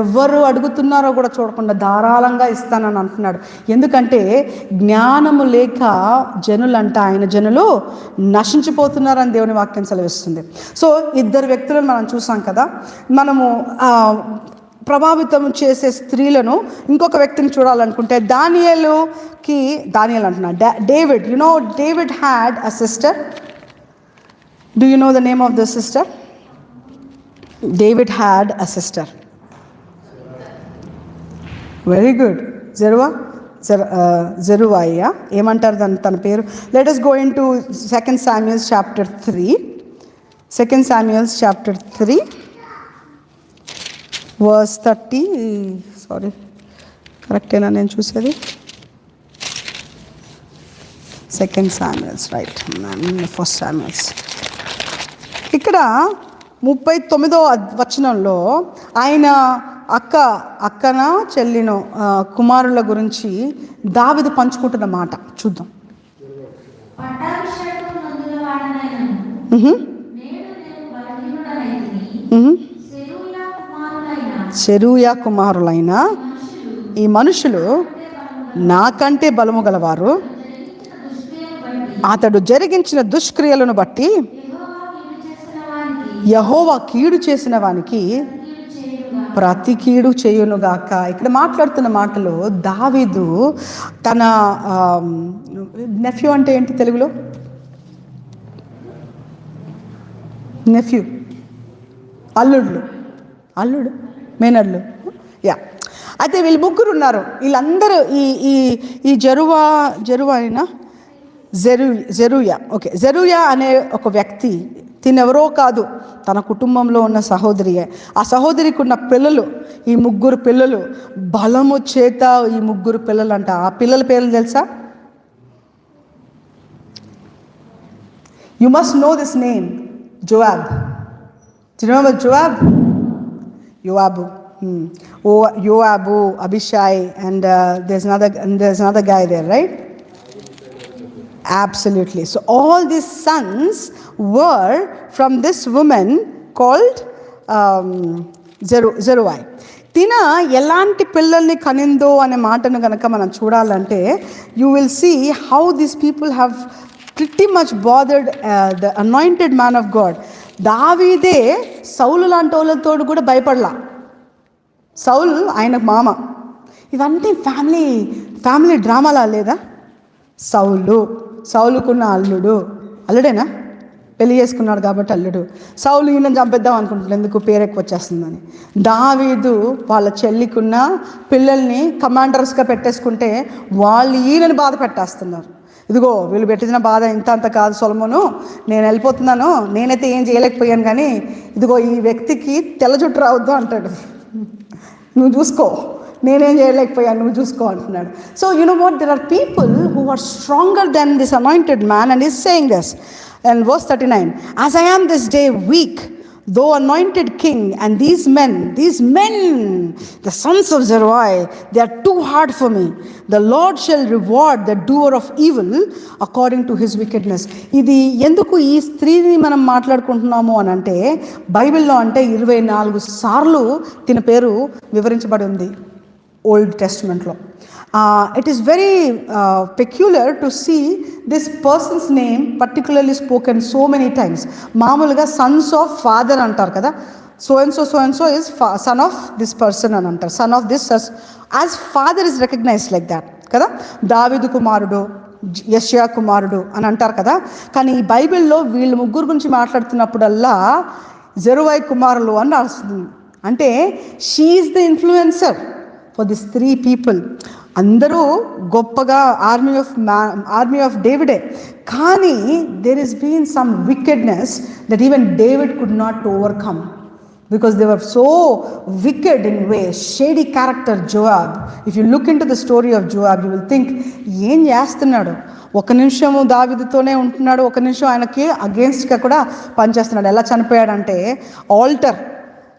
ఎవరు అడుగుతున్నారో కూడా చూడకుండా ధారాళంగా ఇస్తానని అంటున్నాడు. ఎందుకంటే జ్ఞానము లేక ఆయన జనులు నశించిపోతున్నారని దేవుని వాక్యం సెలవిస్తుంది. సో 2 వ్యక్తులను మనం చూసాం కదా. మనము ప్రభావితం చేసే స్త్రీలను ఇంకొక వ్యక్తిని చూడాలనుకుంటే దానియేల్ అంటున్నా, David. David had a sister. Do you know the name of the sister? David had a sister. Very good. జెరువాయ ఏమంటారు తన పేరు? Let us go into 2 Samuel chapter 3. 2 Samuel chapter 3 verse 30. Sorry, కరెక్టేనా నేను చూసేది? 2 Samuel, రైట్, 1 Samuel. ఇక్కడ 39వ వచనంలో ఆయన అక్కన చెల్లినో కుమారుల గురించి దావీదు పంచుకుంటున్న మాట చూద్దాం. సెరూయా కుమారులైన ఈ మనుషులు నాకంటే బలము గలవారు, అతడు జరిగించిన దుష్క్రియలను బట్టి యెహోవా కీడు చేసిన వానికి ప్రతి కీడు చేయునుగాక. ఇక్కడ మాట్లాడుతున్న మాటలో దావీదు తన నెఫ్యూ అంటే ఏంటి తెలుగులో? నెఫ్యూ, అల్లుడు, మేనల్లు. అయితే వీళ్ళు ముగ్గురు ఉన్నారు. వీళ్ళందరూ ఈ జెరూయా అనే ఒక వ్యక్తి, తినెవరో కాదు, తన కుటుంబంలో ఉన్న సహోదరియే. ఆ సహోదరికి ఉన్న పిల్లలు, ఈ 3 పిల్లలు, బలము చేత ఈ 3 పిల్లలు అంట. ఆ పిల్లల పేర్లు తెలుసా? You must know this name, Joab. Do you remember Joab? Joabu, Abishai, and there's another guy there, right? Absolutely. So all these sons were from this woman called Zeruiah. తిన ఎలాంటి పిల్లల్ని కనిందో అనే మాటను కనుక మనం చూడాలంటే you will see how these people have pretty much bothered the anointed man of God. దావీదే సౌలు లాంటి వాళ్ళతో కూడా భయపడలా. సౌల్ ఆయన మామ. ఇవన్నీ ఫ్యామిలీ డ్రామాలా లేదా? సౌలుకున్న అల్లుడేనా? పెళ్లి చేసుకున్నాడు కాబట్టి అల్లుడు. సౌలు ఈయన చంపేద్దాం అనుకుంటున్నాడు, ఎందుకు పేరు ఎక్కువ వచ్చేస్తుందని. దావీదు వాళ్ళ చెల్లికున్న పిల్లల్ని కమాండర్స్గా పెట్టేసుకుంటే వాళ్ళు ఈయనని బాధ పెట్టేస్తున్నారు. ఇదిగో వీళ్ళు పెట్టిన బాధ ఇంత కాదు సొలొమోను, నేను వెళ్ళిపోతున్నాను, నేనైతే ఏం చేయలేకపోయాను, కానీ ఇదిగో ఈ వ్యక్తికి తెల్ల జుట్టు రావద్దు అంటాడు. నువ్వు చూసుకో, నేనేం చేయలేకపోయాను, నువ్వు చూసుకో అంటున్నాడు. So you know what, there are people who are stronger than this anointed man and is saying this. And verse 39, as I am this day weak, though anointed king, and these men, the sons of Zeruiah, they are too hard for me. The Lord shall reward the doer of evil according to his wickedness. ఇది ఎందుకు ఈ స్త్రీని మనం మాట్లాడుకుంటున్నాము అని అంటే, బైబిల్లో అంటే 24 సార్లు తిన పేరు వివరించబడి ఉంది old టెస్టిమెంట్లో. It is very peculiar to see this person's name particularly spoken so many times. మామూలుగా sons of father అంటారు కదా, so and so is son of this person అని అంటారు. son of this as father is recognized like that కదా. దావీదు కుమారుడు, యెషయా కుమారుడు అని అంటారు కదా. కానీ ఈ బైబిల్లో వీళ్ళు ముగ్గురు గురించి మాట్లాడుతున్నప్పుడల్లా జెరువాయి కుమారులు అని రాస్తుంది. అంటే she is the influencer for this 3 people. అందరూ గొప్పగా ఆర్మీ ఆఫ్ డేవిడే, కానీ there is been some wickedness that even David could not overcome because they were so wicked in ways. Shady character Joab. If you look into the story of Joab, you will think ఏం చేస్తున్నాడు, ఒక నిమిషము దావీదుతోనే ఉంటున్నాడు, ఒక నిమిషం ఆయనకి అగేన్స్ట్గా కూడా పనిచేస్తున్నాడు. ఎలా చనిపోయాడంటే alter,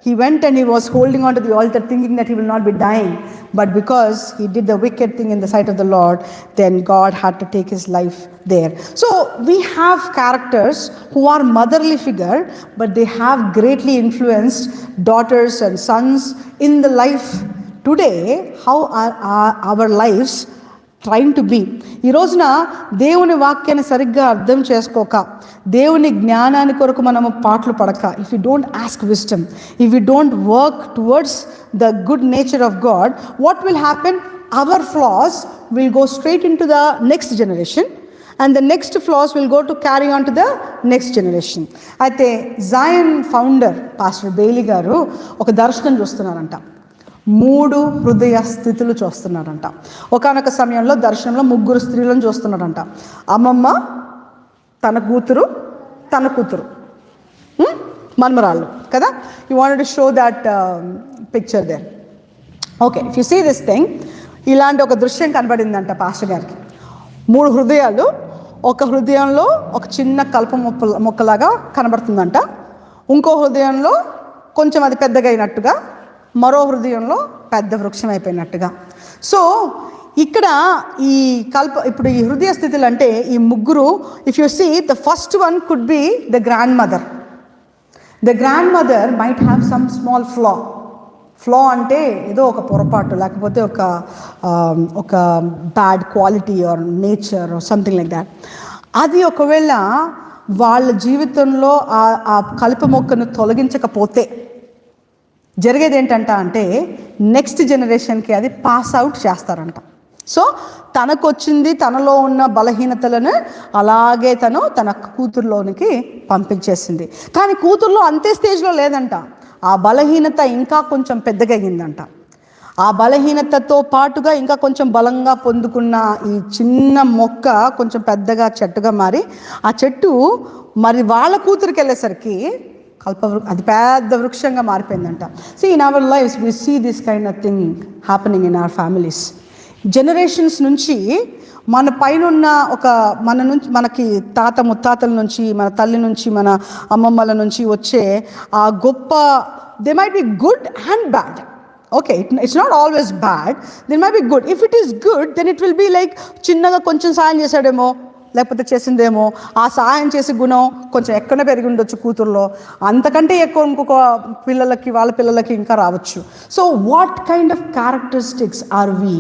he went and he was holding on to the altar thinking that he will not be dying, but because he did the wicked thing in the sight of the Lord, then God had to take his life there. So we have characters who are motherly figure, but they have greatly influenced daughters and sons in the life today. How are our lives trying to be? ఈ రోజున దేవుని వాక్యాన్ని సరిగ్గా అర్థం చేసుకోక, దేవుని జ్ఞానాన్ని కొరకు మనము పాటలు పడక, if you don't ask wisdom, if you don't work towards the good nature of God, what will happen? Our flaws will go straight in to the next generation, and the next flaws will go to carry on to the next generation. అయితే జాయన్ ఫౌండర్ పాస్టర్ బెయిలీ గారు ఒక దర్శనం చూస్తున్నారంట. 3 హృదయ స్థితులు చూస్తున్నాడంట. ఒకానొక సమయంలో దర్శనంలో 3 స్త్రీలను చూస్తున్నాడంట. అమ్మమ్మ, తన కూతురు, మన్మరాళ్ళు కదా. You wanted to show that picture there. Okay, if you see this thing, ఇలాంటి ఒక దృశ్యం కనబడిందంట పాస్టర్ గారికి. 3 హృదయాలు, ఒక హృదయంలో ఒక చిన్న కల్ప మొక్కలాగా కనబడుతుందంట, ఇంకో హృదయంలో కొంచెం అది పెద్దగా అయినట్టుగా, మరో హృదయంలో పెద్ద వృక్షం అయిపోయినట్టుగా. సో ఇక్కడ ఇప్పుడు ఈ హృదయ స్థితులు అంటే ఈ 3, if you see the first one could be the grandmother. The grandmother might have some small flaw అంటే ఏదో ఒక పొరపాటు, లేకపోతే ఒక bad quality or nature or something like that. అది ఒకవేళ వాళ్ళ జీవితంలో ఆ కలుపు మొక్కను తొలగించకపోతే జరిగేది ఏంటంటే నెక్స్ట్ జనరేషన్కి అది పాస్ అవుట్ చేస్తారంట. సో తనకు వచ్చింది, తనలో ఉన్న బలహీనతలను అలాగే తన కూతురులోనికి పంపించేసింది. కానీ కూతురులో అంతే స్టేజ్లో లేదంట, ఆ బలహీనత ఇంకా కొంచెం పెద్దగా అయ్యిందంట. ఆ బలహీనతతో పాటుగా ఇంకా కొంచెం బలంగా పొందుకున్న ఈ చిన్న మొక్క కొంచెం పెద్దగా చెట్టుగా మారి, ఆ చెట్టు మరి వాళ్ళ కూతురికి వెళ్ళేసరికి అది పెద్ద వృక్షంగా మారిపోయిందంట. So in our lives we see this kind of thing happening in our families. Generations నుంచి మన పైన ఉన్న మనకి తాత ముత్తాతల నుంచి, మన తల్లి నుంచి, మన అమ్మమ్మల నుంచి వచ్చే ఆ గొప్ప, they might be good and bad. Okay, it's not always bad, they might be good. If it is good, then it will be like చిన్నగా కొంచెం సాయం చేశాడేమో, లేకపోతే చేసిందేమో, ఆ సహాయం చేసే గుణం కొంచెం ఎక్కడో పెరిగి ఉండొచ్చు కూతుర్లో, అంతకంటే ఎక్కువ ఇంకొక వాళ్ళ పిల్లలకి ఇంకా రావచ్చు. So what kind of characteristics are we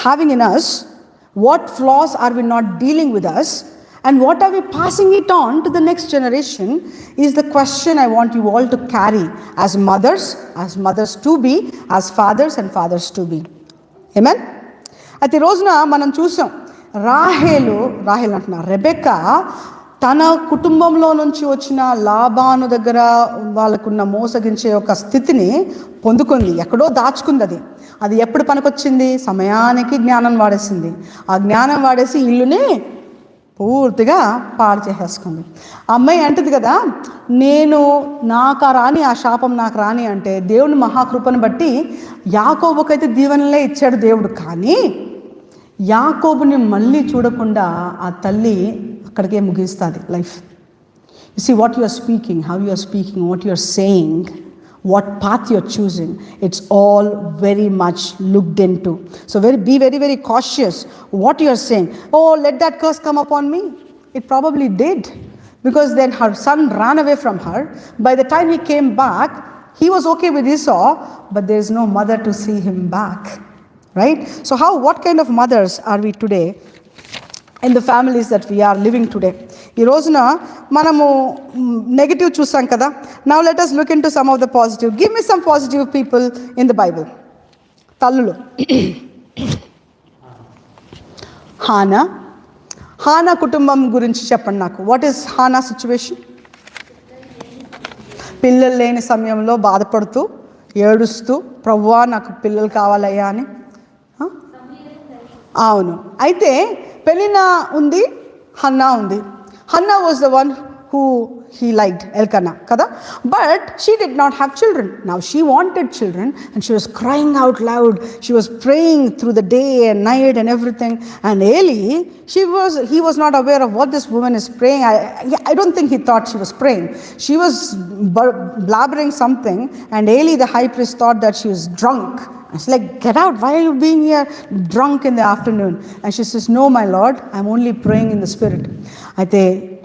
having in us? What flaws are we not dealing with us? And what are we passing it on to the next generation is the question I want you all to carry as mothers to be, as fathers and fathers to be. Amen? అయితే రోజున మనం చూసాం, రాహేలు అంటున్నా, రెబెక్కా తన కుటుంబంలో నుంచి వచ్చిన లాబాను దగ్గర వాళ్ళకున్న మోసగించే ఒక స్థితిని పొందుకుంది, ఎక్కడో దాచుకుంది. అది ఎప్పుడు పనికొచ్చింది? సమయానికి జ్ఞానం వాడేసింది. ఆ జ్ఞానం వాడేసి ఇల్లుని పూర్తిగా పాడు చేసేసుకుంది. అమ్మాయి అంటుంది కదా, ఆ శాపం నాకు రాని అంటే దేవుని మహాకృపను బట్టి యాకోబుకైతే దీవెనలే ఇచ్చాడు దేవుడు. కానీ యాకోబుని మళ్ళీ చూడకుండా ఆ తల్లి అక్కడికే ముగిస్తుంది life. You see what you are speaking, how you are speaking, what you are saying, what path you're choosing, it's all very much looked into. So be very, very cautious what you're saying. Oh, let that curse come upon me. It probably did, because then her son ran away from her. By the time he came back, he was okay with Esau, but there's no mother to see him back, right? So what kind of mothers are we today in the families that we are living today? ఈ రోజున మనము నెగిటివ్ చూసాం కదా. Now let us look into some of the positive. Give me some positive people in the Bible. తల్లులు, హానా కుటుంబం గురించి చెప్పండి నాకు. What is Hannah situation? పిల్లలు లేని సమయంలో బాధపడుతూ ఏడుస్తూ, ప్రభువా నాకు పిల్లలు కావాలయ్యా అని. అవును, అయితే పెనిన్నా ఉంది, హన్నా ఉంది. Hannah was the one who he liked, Elkanah, kada? But she did not have children. Now she wanted children and she was crying out loud. She was praying through the day and night and everything. And Eli, he was not aware of what this woman is praying. I don't think he thought she was praying. She was blabbering something, and Eli the high priest thought that she was drunk. It's like, get out, why are you being here drunk in the afternoon? And she says, no my Lord, I'm only praying in the spirit. అయితే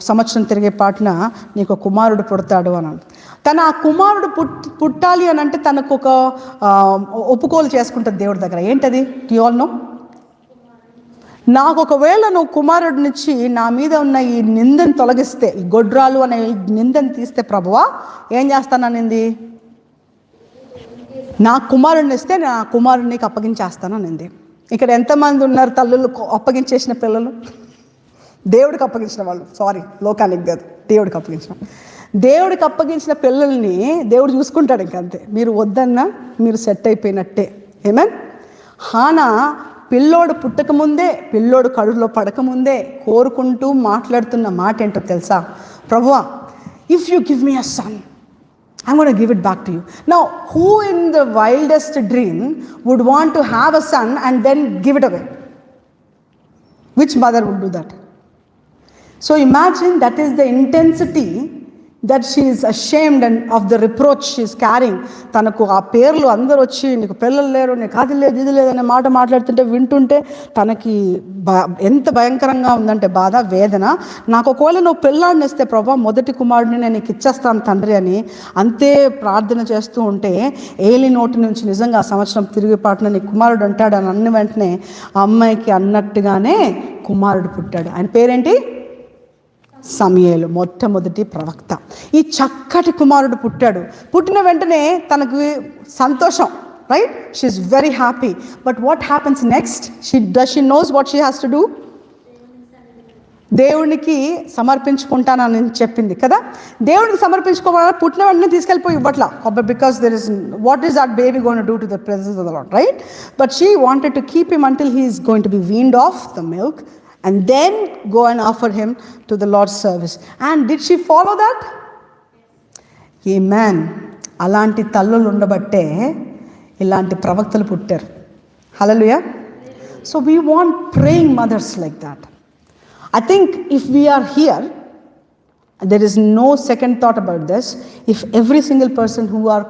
సంవత్సరం తిరిగే పాటున నీకు కుమారుడు పుడతాడు అని. తను ఆ కుమారుడు పుట్టాలి అని అంటే తనకు ఒక ఒప్పుకోలు చేసుకుంటుంది దేవుడి దగ్గర. ఏంటది? Do you all know? నాకు ఒకవేళ నువ్వు కుమారుడినిచ్చి నా మీద ఉన్న ఈ నిందను తొలగిస్తే, ఈ గొడ్రాలు అనే ఈ నిందను తీస్తే ప్రభువా ఏం చేస్తాననింది? నా కుమారుడిని ఇస్తే నా కుమారుడిని నీకు అప్పగించేస్తాననింది. ఇక్కడ ఎంతమంది ఉన్నారు తల్లులు అప్పగించేసిన పిల్లలు? దేవుడికి అప్పగించిన వాళ్ళు, సారీ లోకానికి కాదు, దేవుడికి అప్పగించిన పిల్లల్ని దేవుడు చూసుకుంటాడు. ఇంకంతే, మీరు వద్దన్నా మీరు సెట్ అయిపోయినట్టే. ఏమేన్? హానా పిల్లోడు పుట్టకముందే, పిల్లోడు కడుపులో పడకముందే కోరుకుంటూ మాట్లాడుతున్న మాట ఏంటో తెలుసా? ప్రభువా, if you give me a son, I'm going to give it back to you. Now, who in the wildest dream would want to have a son and then give it away? Which mother would do that? So imagine that is the intensity that she is ashamed and of the reproach she is carrying. తనకు ఆ పేర్లు అందరూ వచ్చి నీకు పిల్లలు లేరు, నీకు అది లేదు ఇది లేదనే మాట మాట్లాడుతుంటే వింటుంటే తనకి ఎంత భయంకరంగా ఉందంటే బాధ, వేదన. నాకు ఒకవేళ నువ్వు పిల్లాడిని ఇస్తే ప్రభా మొదటి కుమారుడిని నేను నీకు ఇచ్చేస్తాను తండ్రి అని అంతే ప్రార్థన చేస్తూ ఉంటే ఏలి నోటి నుంచి నిజంగా సంవత్సరం తిరిగిపాటున నీ కుమారుడు అంటాడు అని అన్న వెంటనే ఆ అమ్మాయికి అన్నట్టుగానే కుమారుడు పుట్టాడు. ఆయన పేరేంటి? సమూయేలు, మొట్టమొదటి ప్రవక్త. ఈ చక్కటి కుమారుడు పుట్టాడు. పుట్టిన వెంటనే తనకు సంతోషం, right? She is very happy. But what happens next? She knows what she has to do. దేవునికి సమర్పించుకుంటానని చెప్పింది కదా. దేవునికి సమర్పించుకోవాలని పుట్టిన వెంటనే తీసుకెళ్ళిపోయి ఇవ్వట్లా, because there is what is that baby going to do to the presence of the Lord, right? But she wanted to keep him until he is going to be weaned off the milk and then go and offer him to the Lord's service. And did she follow that? Amen. అలాంటి తల్లులు ఉండబట్టే ఇలాంటి ప్రవక్తలు పుట్టారు. హల్లెలూయా. So we want praying mothers like that. I think if we are here There is no second thought about this. If every single person who are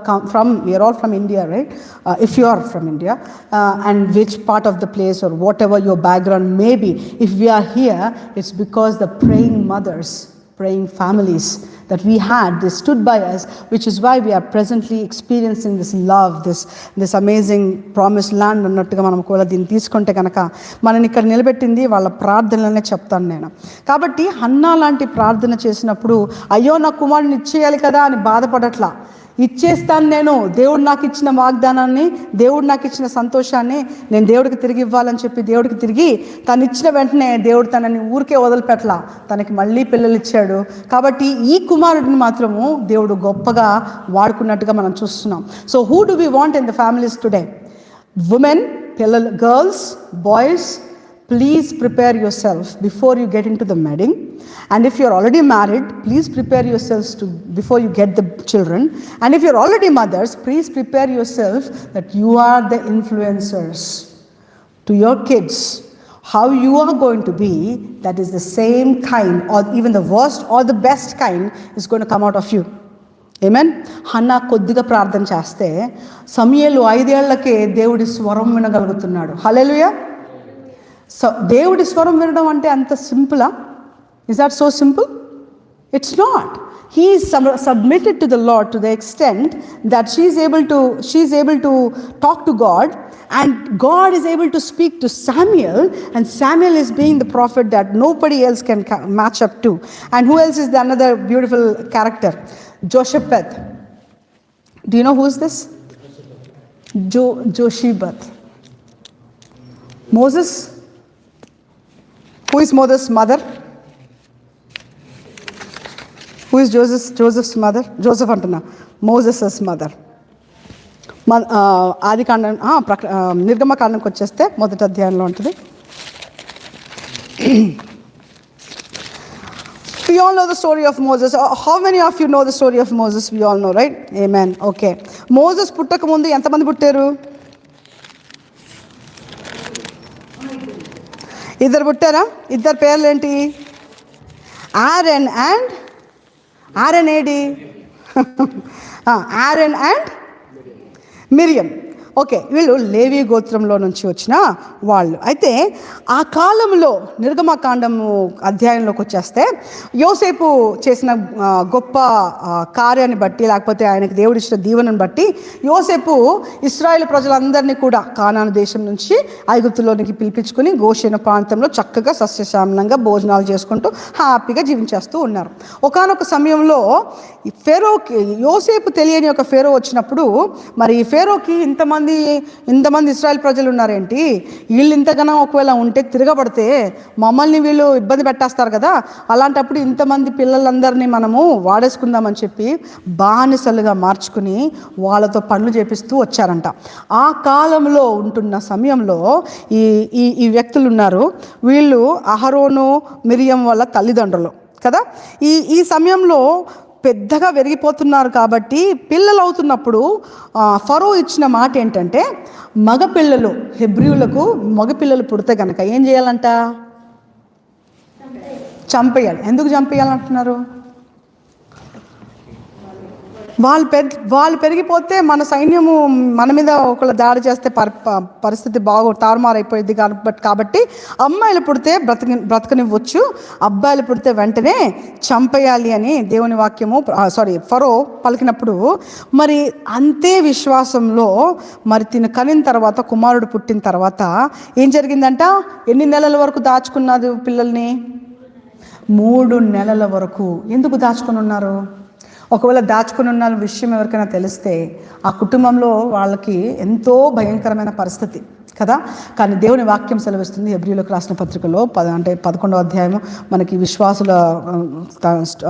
we are all from India, right? If you are from India, and which part of the place or whatever your background may be, if we are here, it's because the praying mothers, praying families that we had, they stood by us, which is why we are presently experiencing this love, this amazing promised land అన్నట్టుగా మనం కూడా దీన్ని తీసుకుంటే కనుక మనని ఇక్కడ నిలబెట్టింది వాళ్ళ ప్రార్థనలనే చెప్తాను నేను. కాబట్టి హన్నా లాంటి ప్రార్థన చేసినప్పుడు అయ్యో నా కుమారుని ఇచ్చేయాలి కదా అని బాధపడట్లా, ఇచ్చేస్తాను నేను, దేవుడు నాకు ఇచ్చిన వాగ్దానాన్ని, దేవుడు నాకు ఇచ్చిన సంతోషాన్ని నేను దేవుడికి తిరిగి ఇవ్వాలని చెప్పి దేవుడికి తిరిగి తను ఇచ్చిన వెంటనే దేవుడు తనని ఊరికే వదిలిపెట్టలా, తనకి మళ్ళీ పిల్లలు ఇచ్చాడు. కాబట్టి ఈ కుమారుడిని మాత్రము దేవుడు గొప్పగా వాడుకున్నట్టుగా మనం చూస్తున్నాం. So who do we want in the families today? Women, పిల్లలు, girls, boys, please prepare yourself before you get into the wedding. And if you're already married, please prepare yourselves before you get the children. And if you're already mothers, please prepare yourself that you are the influencers to your kids. How you are going to be, that is the same kind or even the worst or the best kind is going to come out of you. Amen. Hannah కొద్దిగా ప్రార్థన చేస్తే సమూయేలు 5 ఏళ్లకే దేవుడి స్వరం వినగలుగుతున్నాడు. హల్లెలూయా. సో దేవుడి స్వరం వినడం అంటే అంత సింపులా? Is that so simple? It's not. He is submitted to the Lord to the extent that she is able to talk to God, and God is able to speak to Samuel, and Samuel is being the prophet that nobody else can match up to. And who else is the another beautiful character? Joshaphat. Do you know who is this? Joshaphat. Moses. Who is Moses' mother? Who is Joseph's mother? Joseph antuna. Moses' mother. ఆది కాండం నిర్గమ కాండంకి వచ్చేస్తే మొదటి అధ్యాయంలో ఉంటుంది. We all know the story of Moses. How many of you know the story of Moses? We all know, right? Amen. Okay. Moses పుట్టక ముందు ఎంతమంది పుట్టారు? ఇద్దరు పుట్టారా? ఇద్దరు పేర్లు ఏంటి? ఆరన్ ఏడి? Aaron and Miriam. ఓకే, వీళ్ళు లేవి గోత్రంలో నుంచి వచ్చిన వాళ్ళు. అయితే ఆ కాలంలో నిర్గమకాండము అధ్యాయంలోకి వచ్చేస్తే యోసేపు చేసిన గొప్ప కార్యాన్ని బట్టి, లేకపోతే ఆయనకు దేవుడిచ్చిన దీవెనను బట్టి యోసేపు ఇశ్రాయేలు ప్రజలందరినీ కూడా కానాను దేశం నుంచి ఐగుప్తులోనికి పిలిపించుకుని గోషెను ప్రాంతంలో చక్కగా సస్యశ్యామలంగా భోజనాలు చేసుకుంటూ హ్యాపీగా జీవించేస్తూ ఉన్నారు. ఒకానొక సమయంలో ఫేరోకి, యోసేపు తెలియని ఒక ఫేరో వచ్చినప్పుడు, మరి ఈ ఫేరోకి ఇంతమంది ఇశ్రాయేల్ ప్రజలు ఉన్నారేంటి, వీళ్ళు ఇంతగానో ఒకవేళ ఉంటే తిరగబడితే మమ్మల్ని వీళ్ళు ఇబ్బంది పెట్టేస్తారు కదా, అలాంటప్పుడు ఇంతమంది పిల్లలందరినీ మనము వాడేసుకుందామని చెప్పి బానిసలుగా మార్చుకుని వాళ్ళతో పనులు చేపిస్తూ వచ్చారంట. ఆ కాలంలో ఉంటున్న సమయంలో ఈ వ్యక్తులు ఉన్నారు, వీళ్ళు అహరోను మిరియం వాళ్ళ తల్లిదండ్రులు కదా. ఈ సమయంలో పెద్దగా పెరిగిపోతున్నారు కాబట్టి పిల్లలు అవుతున్నప్పుడు ఫరో ఇచ్చిన మాట ఏంటంటే, మగపిల్లలు, హెబ్రీయులకు మగపిల్లలు పుడితే కనుక ఏం చేయాలంట? చంపేయాలి. ఎందుకు చంపేయాలంటున్నారు? వాళ్ళు పెరిగిపోతే మన సైన్యము మన మీద ఒకళ్ళు దాడి చేస్తే పరిస్థితి తారుమారైపోయింది కాబట్టి అమ్మాయిలు పుడితే బ్రతకనివ్వచ్చు, అబ్బాయిలు పుడితే వెంటనే చంపేయాలి అని దేవుని వాక్యము ఫరో పలికినప్పుడు, మరి అంతే విశ్వాసంలో మరి తిను కనిన తర్వాత, కుమారుడు పుట్టిన తర్వాత ఏం జరిగిందంట? ఎన్ని నెలల వరకు దాచుకున్నది పిల్లల్ని? 3 నెలల వరకు. ఎందుకు దాచుకుని ఉన్నారు? ఒకవేళ దాచుకుని ఉన్న విషయం ఎవరికైనా తెలిస్తే ఆ కుటుంబంలో వాళ్ళకి ఎంతో భయంకరమైన పరిస్థితి కదా. కానీ దేవుని వాక్యం సెలవిస్తుంది హెబ్రీయులకు రాసిన పత్రికలో 11వ అధ్యాయము మనకి విశ్వాసుల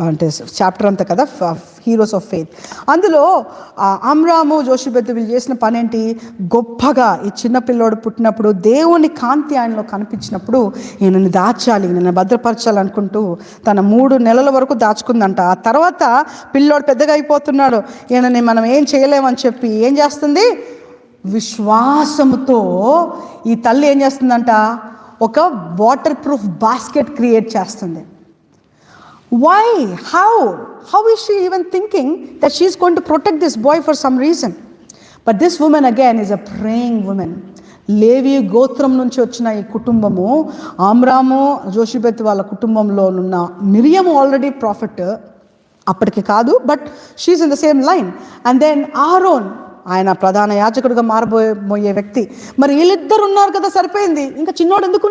అంటే చాప్టర్ అంతా కదా, హీరోస్ ఆఫ్ ఫెయిత్. అందులో అమ్రాము, జోషబెత్ వీళ్ళు చేసిన పని ఏంటి? గొప్పగా ఈ చిన్న పిల్లోడు పుట్టినప్పుడు దేవుని కాంతి ఆయనలో కనిపించినప్పుడు ఈయనని దాచాలి, ఈయనని భద్రపరచాలి అనుకుంటూ తన 3 నెలల వరకు దాచుకుందంట. ఆ తర్వాత పిల్లోడు పెద్దగా అయిపోతున్నాడు, ఈయనని మనం ఏం చేయలేమని చెప్పి ఏం చేస్తుంది? విశ్వాసముతో ఈ తల్లి ఏం చేస్తుందంట? ఒక వాటర్ ప్రూఫ్ బాస్కెట్ క్రియేట్ చేస్తుంది. Why? How? How is she even thinking that she is going to protect this boy for some reason? But this woman again is a praying woman. లేవి గోత్రం నుంచి వచ్చిన ఈ కుటుంబము, ఆమ్రాము జోషిబెత్ వాళ్ళ కుటుంబంలో ఉన్న మిరియం ఆల్రెడీ ప్రాఫిట్ అప్పటికి కాదు, but she is in the same line. And then Aaron, ఆయన ప్రధాన యాజకుడిగా మారబోయే వ్యక్తి. మరి వీళ్ళిద్దరు ఉన్నారు కదా, సరిపోయింది, ఇంకా చిన్నోడు ఎందుకు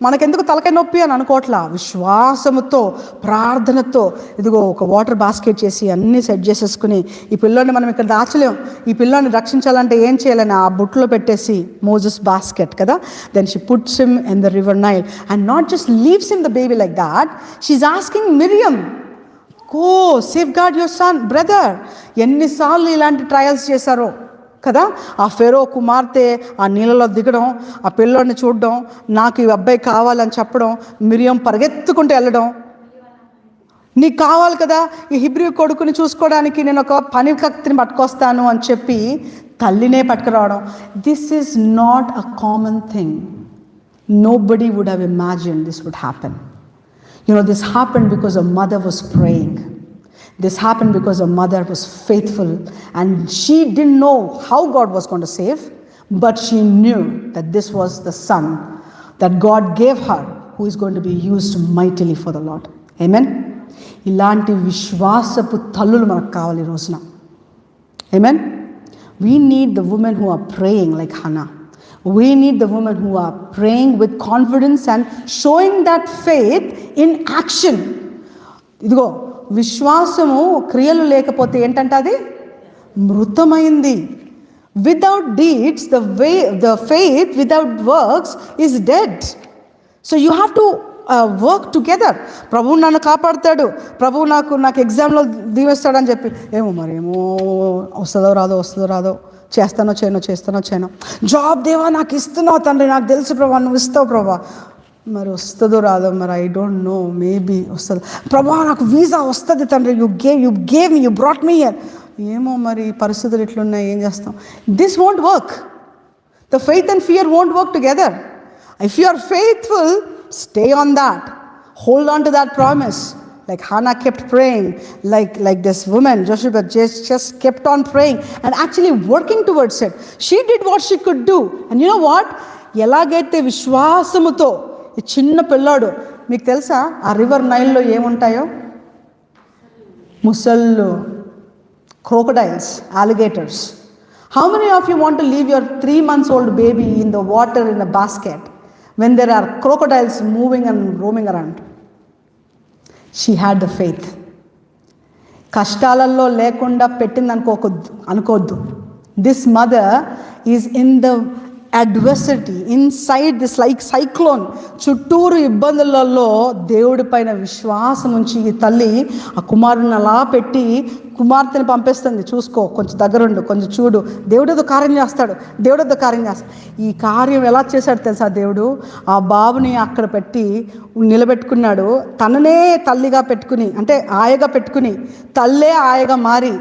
మనకెందుకు తలకాయ నొప్పి అని అనుకోవట్లా. విశ్వాసముతో ప్రార్థనతో ఇదిగో ఒక వాటర్ బాస్కెట్ చేసి అన్నీ సెట్ చేసేసుకుని, ఈ పిల్లోని మనం ఇక్కడ దాచలేం, ఈ పిల్లోని రక్షించాలంటే ఏం చేయాలని ఆ బుట్లో పెట్టేసి, మోజెస్ బాస్కెట్ కదా, then she puts him in the river Nile and not just leaves him the baby like that, she is asking Miriam, go safeguard your son brother. ఎన్నిసార్లు ఇలాంటి ట్రయల్స్ చేశారో కదా. ఆ ఫెరో కుమార్తె ఆ నీళ్ళలో దిగడం, ఆ పిల్లోడిని చూడడం, నాకు ఈ అబ్బాయి కావాలని చెప్పడం, మిరియం పరిగెత్తుకుంటూ వెళ్ళడం, నీకు కావాలి కదా ఈ హిబ్రూ కొడుకుని చూసుకోవడానికి నేను ఒక పని కత్తిని పట్టుకొస్తాను అని చెప్పి తల్లినే పట్టుకురావడం. This is not a common thing. Nobody would have imagined this would happen. This happened because a mother was praying. This happened because a mother was faithful, and she didn't know how God was going to save, but she knew that this was the son that God gave her, who is going to be used mightily for the Lord. Amen. ఇలాంటి విశ్వాసపు తల్లులు మనకు కావాలి ఈ రోజున. Amen. We need the women who are praying like Hannah. We need the women who are praying with confidence and showing that faith in action. ఇదిగో విశ్వాసము క్రియలు లేకపోతే ఏంటంటే అది మృతమైంది. Without deeds, the faith without works is dead. So you have to work together. ప్రభువు నన్ను కాపాడుతాడు, ప్రభువు నాకు ఎగ్జామ్లో దీవిస్తాడని చెప్పి ఏమో వస్తుందో రాదో చేస్తానో చేయను. జాబ్ దేవా నాకు ఇస్తున్నావు తండ్రి, నాకు తెలుసు ప్రభా నువ్వు ఇస్తావు ప్రభా, మరి వస్తుందో రాదో, మరి ఐ డోంట్ నో, మేబీ వస్తుంది. ప్రభా నాకు వీసా వస్తుంది తండ్రి, you gave me, you brought me here. ఏమో మరి పరిస్థితులు ఇట్లున్నాయి, ఏం చేస్తాం. This won't work. The faith and fear won't work together. If you are faithful, stay on that, hold on to that promise, like Hannah kept praying, like this woman Joshua just kept on praying and actually working towards it. She did what she could do, and you know what, elagaithe vishwasamuto ee chinna pilladu, meeku telusa aa river Nile lo em untayo, musallu, crocodiles, alligators. How many of you want to leave your 3 months old baby in the water in a basket when there are crocodiles moving and roaming around? She had the faith. కష్టాలలో లేకుండా పెట్టింది అనుకోవద్దు. This mother is in the adversity, inside this like cyclone, చుట్టూరు ఇబ్బందులలో దేవుడి పైన విశ్వాసం ఉంచి ఈ తల్లి ఆ కుమారుని అలా పెట్టి కుమార్తెని పంపిస్తుంది. చూసుకో, కొంచెం దగ్గరుండు, కొంచెం చూడు, దేవుడేదో కార్యం చేస్తాడు. ఈ కార్యం ఎలా చేశాడు తెలుసా? దేవుడు ఆ బాబుని అక్కడ పెట్టి నిలబెట్టుకున్నాడు, తననే తల్లిగా పెట్టుకుని, అంటే ఆయగా పెట్టుకుని, తల్లే ఆయగా మారి,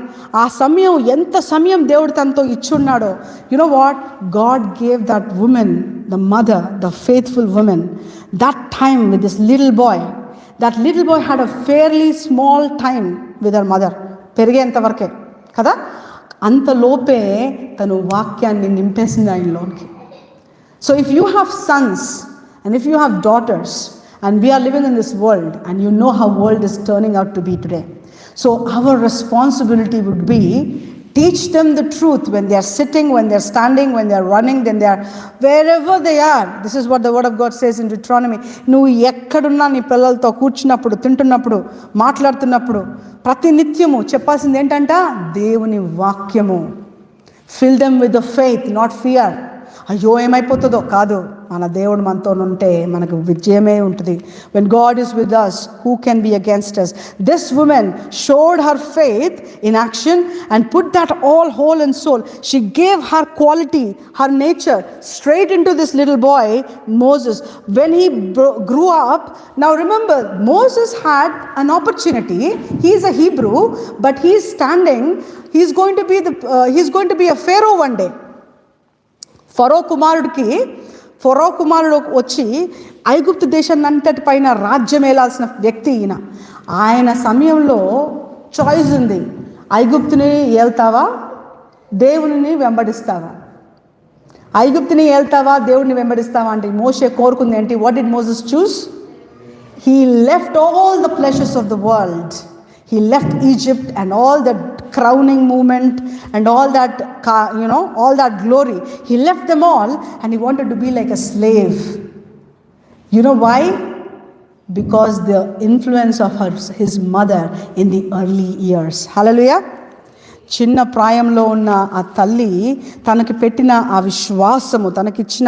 ఆ సమయం ఎంత సమయం దేవుడు తనతో ఇచ్చున్నాడో. You know what, God gave that woman, the mother, the faithful woman, that time with this little boy. That little boy had a fairly small time with her mother, పెరిగేంతవరకే కదా, అంతలోపే తను వాక్యాన్ని నింపేసింది ఆయనలోనికి. So if you have sons and if you have daughters and we are living in this world and you know how world is turning out to be today, so our responsibility would be teach them the truth when they are sitting, when they are standing, when they are running, then they are wherever they are. This is what the word of God says in Deuteronomy. నువ్వు ఎక్కడున్నా నీ పిల్లలతో కూర్చున్నప్పుడు, తింటున్నప్పుడు, మాట్లాడుతున్నప్పుడు ప్రతి నిత్యము చెప్పాల్సింది ఏంటంట? దేవుని వాక్యము. Fill them with the faith, not fear. అయ్యో ఏమైపోతుందో కాదు, మన దేవుడు మనతో ఉంటే మనకు విజయమే ఉంటుంది. When God is with us, who can be against us? This woman showed her faith in action and put that all whole and soul. She gave her quality, her nature straight into this little boy Moses. When he grew up, now remember, Moses had an opportunity. He is a Hebrew, but he is standing, he is going to be a Pharaoh one day. ఫరో కుమారుడు వచ్చి ఐగుప్తు దేశాన్ని అంతటి పైన రాజ్యం ఏలాల్సిన వ్యక్తి ఈయన. ఆయన సమయంలో చాయిస్ ఉంది. ఐగుప్తుని ఏల్తావా, దేవుని వెంబడిస్తావా? ఐగుప్తుని ఏల్తావా, దేవుడిని వెంబడిస్తావా అంటే మోషే కోరుకుంది ఏంటి? What did Moses choose? He left all the pleasures of the world. He left Egypt and all that crowning movement and all that, all that glory. He left them all and he wanted to be like a slave. You know why? Because the influence of his mother in the early years. Hallelujah. చిన్న ప్రాయంలో ఉన్న ఆ తల్లి తనకి పెట్టిన ఆ విశ్వాసము, తనకిచ్చిన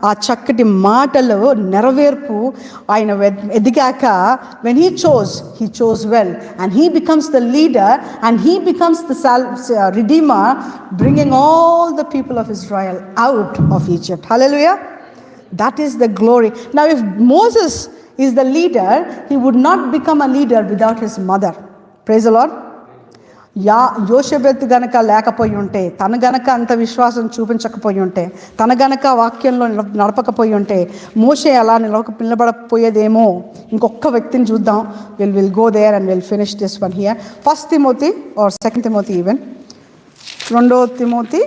ఆ చక్కటి మాటలు నెరవేర్పు ఆయన ఎదిగాక when he chose well and he becomes the leader and he becomes the redeemer, bringing all the people of Israel out of Egypt. Hallelujah. That is the glory. Now if Moses is the leader, he would not become a leader without his mother. Praise the Lord. యోషబెత్ గనక లేకపోయి ఉంటే, తన గనక అంత విశ్వాసం చూపించకపోయి ఉంటే, తన గనక వాక్యంలో నడపకపోయి ఉంటే మోషే అలా నిలబడకపోయేదేమో. ఇంకొక వ్యక్తిని చూద్దాం. Will go there and will finish this one here. 1 Timothy or 2 Timothy even, 2 Timothy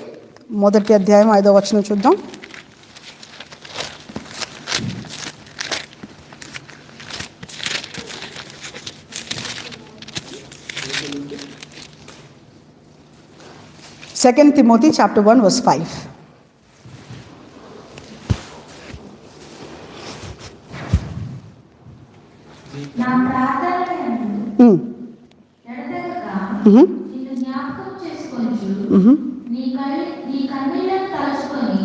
1వ అధ్యాయం 5వ వచనం చూద్దాం. Second Timothy chapter 1 verse 5. నా ప్రార్థనలను ఎడతెగక నిన్ను జ్ఞాపకం చేసుకొనుచు నీ కన్నీళ్లను తలచుకొని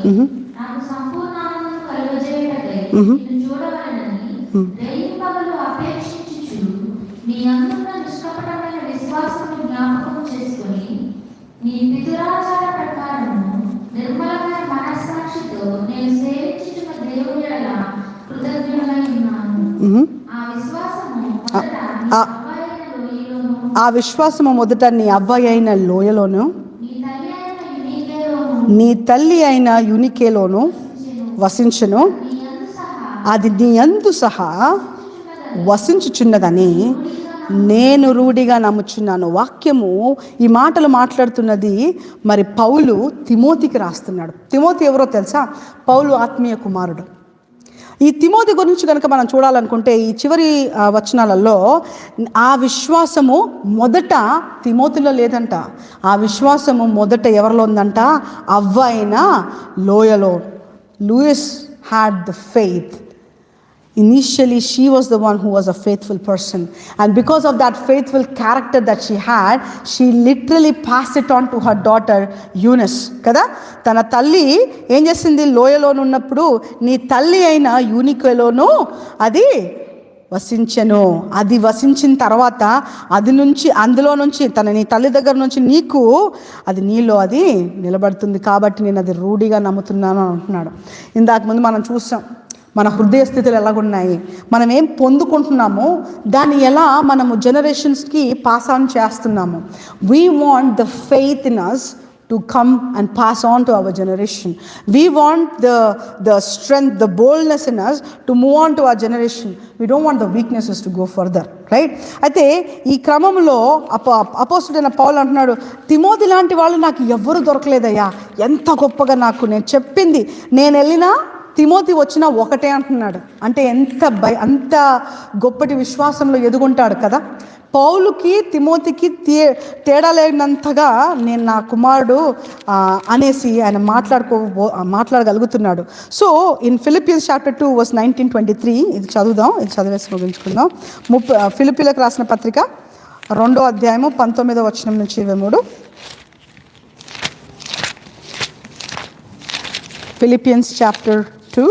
నాకు సంపూర్ణ ఆనందం కలుగజేయుటకై నిన్ను చూడవలెనని రేయింబగలు అపేక్షించుచు నీ అందున్న నిష్కపటమైన విశ్వాసమును జ్ఞాపకం చేసుకొని నీ పితరాచార ప్రకారము నిర్మలమైన మనస్సాక్షితో నేను సేవించుచున్న దేవుని యెడల కృతజ్ఞుడై ఉన్నాను. ఆ విశ్వాసము మొదట నీ అవ్వ అయిన లోయలోను నీ తల్లి అయిన యునికేలోను వసించును. అది నీ యందు సహా వసించుచున్నదని నేను రూఢిగా నమ్ముచున్నాను. వాక్యము ఈ మాటలు మాట్లాడుతున్నది మరి పౌలు తిమోతికి రాస్తున్నాడు. తిమోతి ఎవరో తెలుసా? పౌలు ఆత్మీయ కుమారుడు. ఈ తిమోతి గురించి కనుక మనం చూడాలనుకుంటే ఈ చివరి వచనాలలో ఆ విశ్వాసము మొదట తిమోతిలో లేదంట. ఆ విశ్వాసము మొదట ఎవరిలో ఉందంట? అవ్వ అయిన లోయలో. Lois had the faith. Initially, she was the one who was a faithful person. And because of that faithful character that she had, she literally passed it on to her daughter, Eunice. Kada? తన తల్లి ఏం చేసింది? లోయలోను ఉన్నప్పుడు నీ తల్లి అయిన యూనికేలోను అది వసించెను. అది వసించిన తర్వాత అందులో నుంచి నీ తల్లి దగ్గర నుంచి నీకు అది నీలో అది నిలబడుతుంది కాబట్టి నేను అది రూఢిగా నమ్ముతున్నాను అంటున్నాడు. ఇందాక ముందు మనం చూసాం మన హృదయ స్థితులు ఎలాగున్నాయి, మనం ఏం పొందుకుంటున్నామో దాన్ని ఎలా మనము జనరేషన్స్కి పాస్ ఆన్ చేస్తున్నాము. We want the faith in us to come and pass on to our generation. We want the strength, the boldness in us to move on to our generation. We don't want the weaknesses to go further, right? అయితే ఈ క్రమంలో అపోస్తలుడైన పౌలు అంటున్నాడు, తిమోతి లాంటి వాళ్ళు నాకు ఎవ్వరు దొరకలేదయ్యా, ఎంత గొప్పగా నాకు నేను చెప్పింది నేను వెళ్ళినా తిమోతి వచ్చినా ఒకటే అంటున్నాడు. అంటే అంత గొప్పటి విశ్వాసంలో ఎదుగుంటాడు కదా. పౌలుకి తిమోతికి తేడా లేనంతగా నేను నా కుమారుడు అనేసి ఆయన మాట్లాడగలుగుతున్నాడు. So in Philippians chapter 2 verse 19-23 ఇది చదువుదాం, ఇది చదివేసి ముగించుకుందాం. ఫిలిప్పీలకు రాసిన పత్రిక 2వ అధ్యాయము 19వ వచనం నుంచి 23. Philippians chapter 2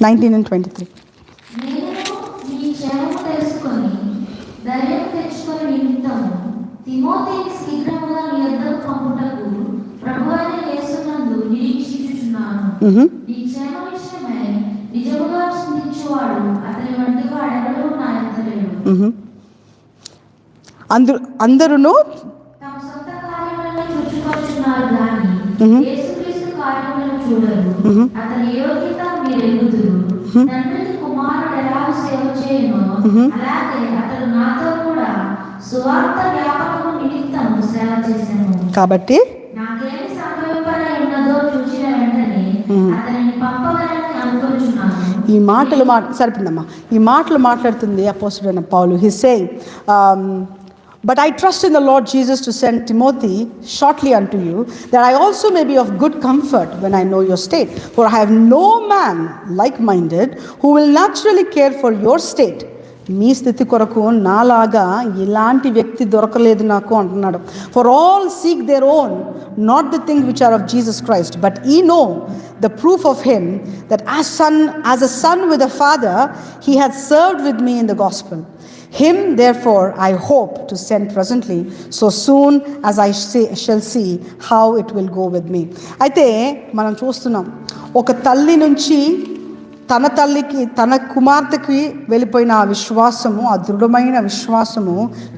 19 and 23. ధైర్యం తెచ్చుకొని నిమిత్తము తిమోతిని శీఘ్రముగా నీ యొద్దకు పంపుటకు ప్రభువైన యేసునందు నిరీక్షించుచున్నాను. నీ క్షేమ విషయమై నిజముగా చింతించువాడు అతని వంటి వాడెవడూ నా యొద్ద లేడు. అందరూను తమ సొంత కార్యములను చూచుకొచ్చున్నారు గాని యేసుక్రీస్తు కార్యములను చూడరు. అతని యోగ్యత మీరు ఎరుగుదురు. తండ్రికి కుమారుడు ఎలా సేవ చేయను, అలాగే అతడు నాతో కూడా సువార్త వ్యాపకము నిమిత్తం సేవ చేసెను. కాబట్టి నాకేమి సంభవింపనై ఉన్నదో చూచిన వెంటనే అతనిని పంపగలని అనుకుంటున్నాను. ఈ మాటలు సరిపోయిందమ్మా. ఈ మాటలు మాట్లాడుతుంది అపోస్తలుడైన పౌలు. హి saying, but I trust in the Lord Jesus to send Timothy shortly unto you, that I also may be of good comfort when I know your state. For I have no man like-minded who will naturally care for your state. మీ స్థితి కొరకు నాలాగా ఇలాంటి వ్యక్తి దొరకలేదు నాకు అంటున్నాడు. For all seek their own, not the thing which are of Jesus Christ, but ye know the proof of him, that as a son with a father he hath served with me in the gospel. Him therefore I hope to send presently, so soon as I shall see how it will go with me. అయితే మనం చూస్తున్నాం, ఒక తల్లి నుంచి తన తల్లికి, తన కుమార్తెకి వెళ్ళిపోయిన ఆ విశ్వాసము, ఆ దృఢమైన విశ్వాసము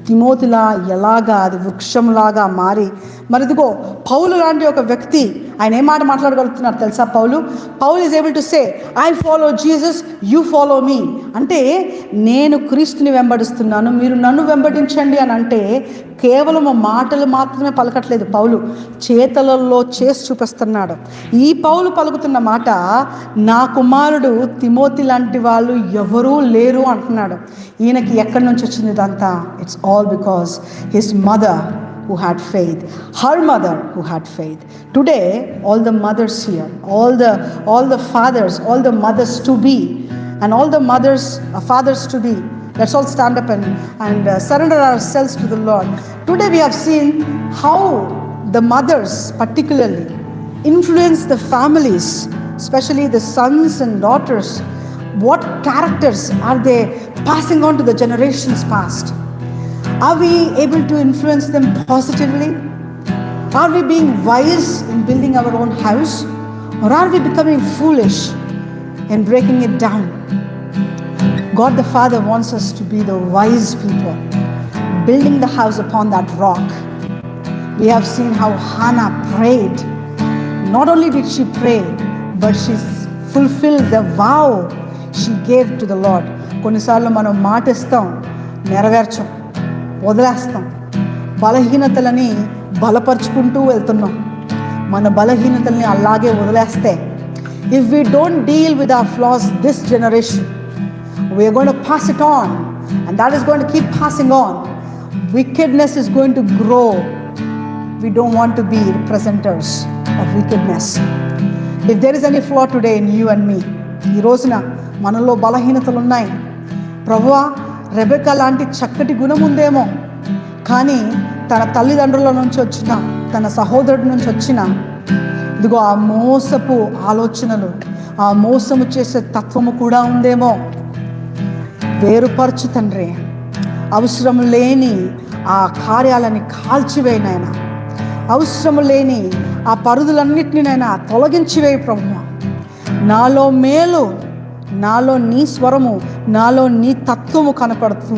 తిమోతిలా ఎలాగా అది వృక్షంలాగా మారి, మరి ఇదిగో పౌలు లాంటి ఒక వ్యక్తి ఆయన ఏ మాట మాట్లాడగలుగుతున్నారు తెలుసా? పౌలు is able to say, I follow Jesus, you follow me. అంటే నేను క్రీస్తుని వెంబడిస్తున్నాను, మీరు నన్ను వెంబడించండి అని అంటే కేవలం మాటలు మాత్రమే పలకట్లేదు పౌలు, చేతలలో చేసి చూపిస్తున్నాడు. ఈ పౌలు పలుకుతున్న మాట, నా కుమారుడు తిమోతి లాంటి వాళ్ళు ఎవరూ లేరు అంటున్నాడు. ఈయనకి ఎక్కడి నుంచి వచ్చింది ఇదంతా? It's all because his mother who had faith, her mother who had faith. Today all the mothers here, all the fathers, all the mothers to be, and all the mothers, fathers to be, let's all stand up and surrender ourselves to the Lord. Today we have seen how the mothers particularly influence the families, especially the sons and daughters. What characters are they passing on to the generations past? Are we able to influence them positively? Are we being wise in building our own house? Or are we becoming foolish in breaking it down? God the Father wants us to be the wise people, building the house upon that rock. We have seen how Hannah prayed. Not only did she pray, but she fulfilled the vow she gave to the Lord. కొన్నిసార్లు మనం మాటిస్తాం, నెరవేర్చం, వదిలేస్తాం. బలహీనతలని బలపరుచుకుంటూ వెళ్తున్నాం. మన బలహీనతల్ని అలాగే వదిలేస్తే, if we don't deal with our flaws this generation, we are going to pass it on, and that is going to keep passing on. Wickedness is going to grow. We don't want to be representatives of wickedness. If there is any flaw today in you and me, ఈ రోజున మనలో బలహీనతలు ఉన్నాయి. ప్రభువా, రెబెకా లాంటి చక్కటి గుణం ఉందేమో, కానీ తన తల్లిదండ్రుల నుంచి వచ్చిన, తన సహోదరుడి నుంచి వచ్చిన ఇదిగో ఆ మోసపు ఆలోచనలు, ఆ మోసము చేసే తత్వము కూడా ఉందేమో. వేరుపరచు తండ్రి, అవసరం లేని ఆ కార్యాలని కాల్చివేయనైనా, అవసరం లేని ఆ పరుదులన్నిటినైనా తొలగించివేయి ప్రభువా. నాలో మేలు, నాలో నీ స్వరము, నాలో నీ తత్వము కనపడుతూ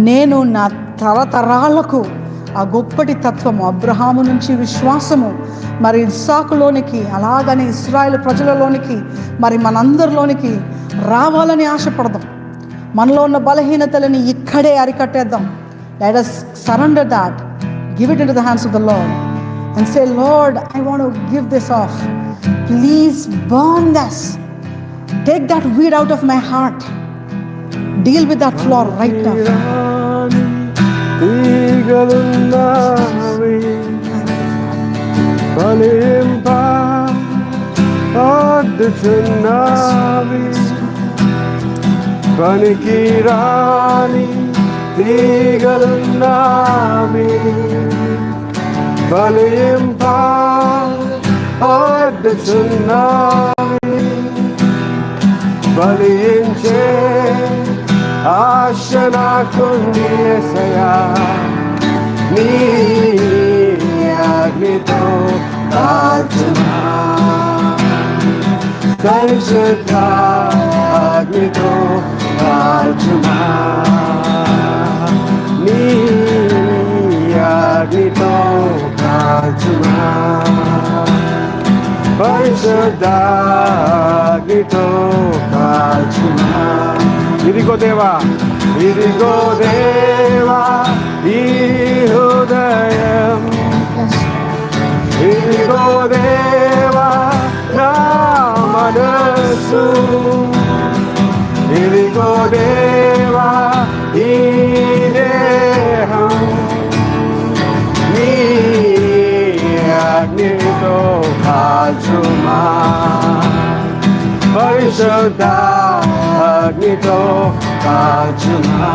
నేను నా తరతరాలకు ఆ గొప్పటి తత్వము, అబ్రహాము నుంచి విశ్వాసము, మరి ఇస్సాకులోనికి, అలాగని ఇశ్రాయేలు ప్రజలలోనికి, మరి మనందరిలోనికి రావాలని ఆశపడదాం. మనలో ఉన్న బలహీనతలని ఇక్కడే అరికట్టేద్దాం. Let us surrender that, give it into the hands of the Lord and say, Lord, I want to give this off. Please burn this. Take that weed out of my heart. Deal with that flaw right now. పనికిరాని తీగలున్నావి, బలింప అడ్డుచున్నావి, బలించే ఆశ నాకుంది యేసయ్యా. నీ అగ్నితో కాల్చుమా, పరిశుద్ధ అగ్నితో కాల్చుమా, నీ అగ్నితో కాల్చుమా, పరిశుద్ధ అగ్నితో కాల్చుమా. ఇదిగో దేవా ఇదిగో దేవా ఈ హృదయం ఇదిగో దేవా నా మనసు ఇదిగో దేవా ఈ దేహం నీ అగ్నితో కాల్చుమా పరిశుద్ధ అగ్నితో కాల్చుమా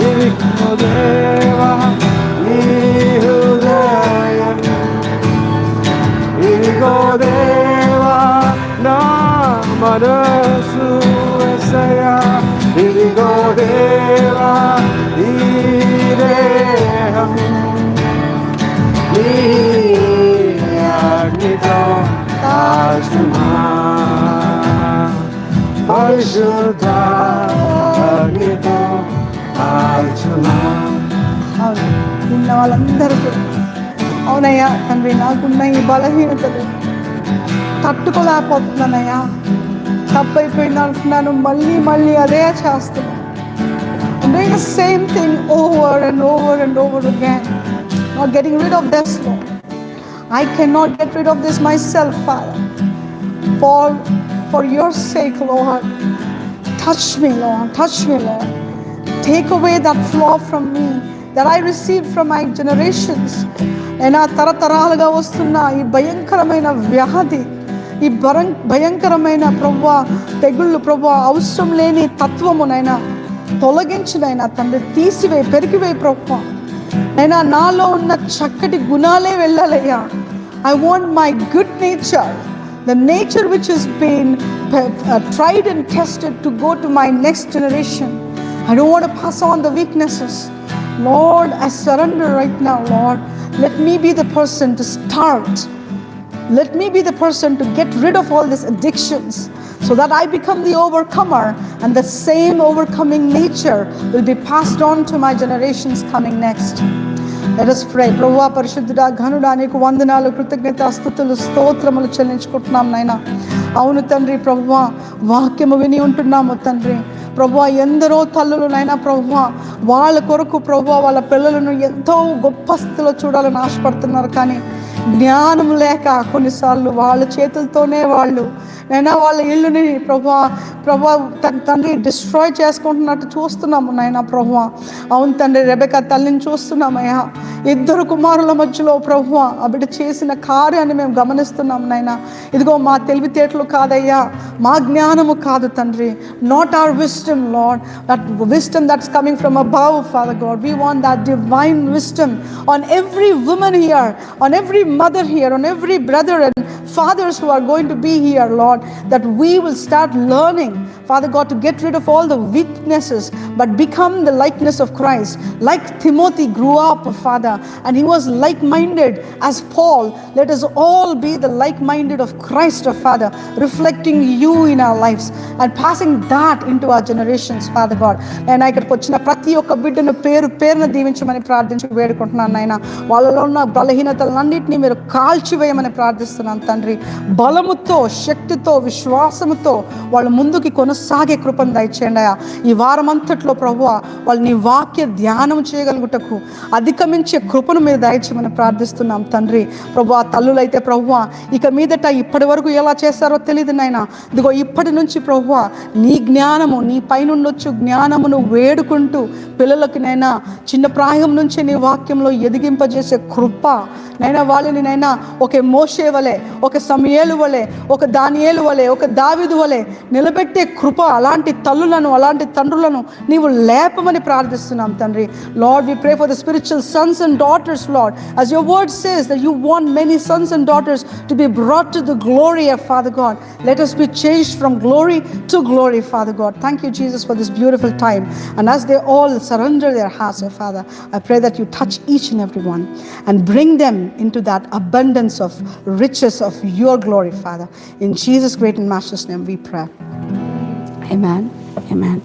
ఇదిగో దేవా నీ హృదయం ఇదిగో దేవా నా మనసు యేసయ్యా ఇదిగో దేవా ఈ దేహం నీ అగ్నితో కాల్చుమా పరిశుద్ధ అగ్నితో కాల్చుమా. అవును, ఉన్న వాళ్ళందరూ కూడా అవునయ్యా తండ్రి, నాకున్న ఈ బలహీనతలు తట్టుకోలేకపోతున్నానయ్యా, తప్పైపోయింది అంటున్నాను, మళ్ళీ మళ్ళీ అదే చేస్తున్నాను. I'm doing the same thing over and over and over again, not getting rid of this, Lord. I cannot get rid of this myself, Father. For your sake, Lord, touch me, Lord, touch me, Lord. Take away that flaw from me that I received from my generations. అయినా తరతరాలుగా వస్తున్న ఈ భయంకరమైన వ్యాధి, ఈ భయంకరమైన ప్రభువా తెగుళ్ళు, ప్రభువా అవసరం లేని తత్వమునైనా తొలగించినైనా తండ్రి తీసివేయి, పెరిగివేయి ప్రభువా. అయినా నాలో ఉన్న చక్కటి గుణాలే వెళ్ళాలయ్యా. I want my good nature, the nature which has been tried and tested, to go to my next generation. I don't want to pass on the weaknesses. Lord, I surrender right now, Lord. Let me be the person to start. Let me be the person to get rid of all these addictions, so that I become the overcomer, and the same overcoming nature will be passed on to my generations coming next. Let us pray. ప్రభువా పరిశుద్ధుడా ఘనుడా నీకు వందనాలు, కృతజ్ఞత, స్తుతులు, స్తోత్రములు చెల్లించుకుంటున్నాం నాయన. అవును తండ్రి, ప్రభువా వాక్యము విని ఉంటున్నాము తండ్రి. ప్రభువా ఎందరో తల్లులు నైనా ప్రభువా వాళ్ళ కొరకు ప్రభువా వాళ్ళ పిల్లలను ఎంతో గొప్ప స్థితిలో చూడాలని ఆశపడుతున్నారు, కానీ జ్ఞానం లేక కొన్నిసార్లు వాళ్ళ చేతులతోనే వాళ్ళు నైనా వాళ్ళ ఇల్లుని ప్రభా తండ్రి డిస్ట్రాయ్ చేసుకుంటున్నట్టు చూస్తున్నాము నాయన ప్రభువా. అవును తండ్రి, రెబెకా తల్లిని చూస్తున్నామయ్యా. 2 కుమారుల మధ్యలో ప్రభువా ఆ బిడ్డ చేసిన కార్యాన్ని మేము గమనిస్తున్నాం నాయన. ఇదిగో మా తెలివితేటలు కాదయ్యా, మా జ్ఞానము కాదు తండ్రి. Not our wisdom lord, that wisdom that's coming from above father God. We want that divine wisdom on every woman here, on every mother here, on every brother and fathers who are going to be here, Lord, that we will start learning, Father God, to get rid of all the weaknesses but become the likeness of Christ. Like Timothy grew up, Father, and he was like-minded as Paul. Let us all be the like-minded of Christ, Father, reflecting you in our lives and passing that into our generations, Father God. And I could వచ్చిన ప్రతి ఒక్క బిడ్డను పేరున దీవించమని ప్రార్థించి వేడుకుంటున్నాను నాయన. వాళ్ళలో ఉన్న బలహీనతలన్నింటినీ మీరు కాల్చివేయమని ప్రార్థిస్తున్నాను తండ్రి. బలముతో, శక్తితో, విశ్వాసముతో వాళ్ళు ముందుకి కొనసాగే కృపను దయచేయండి. ఈ వారం అంతట్లో ప్రభువా వాళ్ళు నీ వాక్య ధ్యానం చేయగలుగుటకు అధిగమించే కృపను మీరు దయచేయమని ప్రార్థిస్తున్నాం తండ్రి. ప్రభువా తల్లులైతే ప్రభువా ఇక మీదట ఇప్పటి వరకు ఎలా చేస్తారో తెలియదు నాయన. ఇదిగో ఇప్పటి నుంచి ప్రభువా నీ జ్ఞానము, నీ పైనుండొచ్చు జ్ఞానమును వేడుకుంటూ పిల్లలకి నైనా చిన్న ప్రాయం నుంచి నీ వాక్యంలో ఎదిగింపజేసే కృప నైనా వాళ్ళని నైనా ఒక మోషే వలె, ఒక సమూయేలు వలె, ఒక దానియేలు వలె, ఒక దావీదు వలె నిలబెట్టే కృప అలాంటి తల్లులను, అలాంటి తండ్రులను నీవు లేపమని ప్రార్థిస్తున్నాం తండ్రి. Lord, we pray for the spiritual sons and daughters, Lord, as your word says that you want many sons and daughters to be brought to the glory of Father God. Let us be changed from glory to glory, Father God. Thank you, Jesus, for this beautiful time. And as they all surrender their hearts, oh Father, I pray that you touch each and every one and bring them into that abundance of riches of your glory, Father. In Jesus' great and matchless name we pray. Amen. Amen.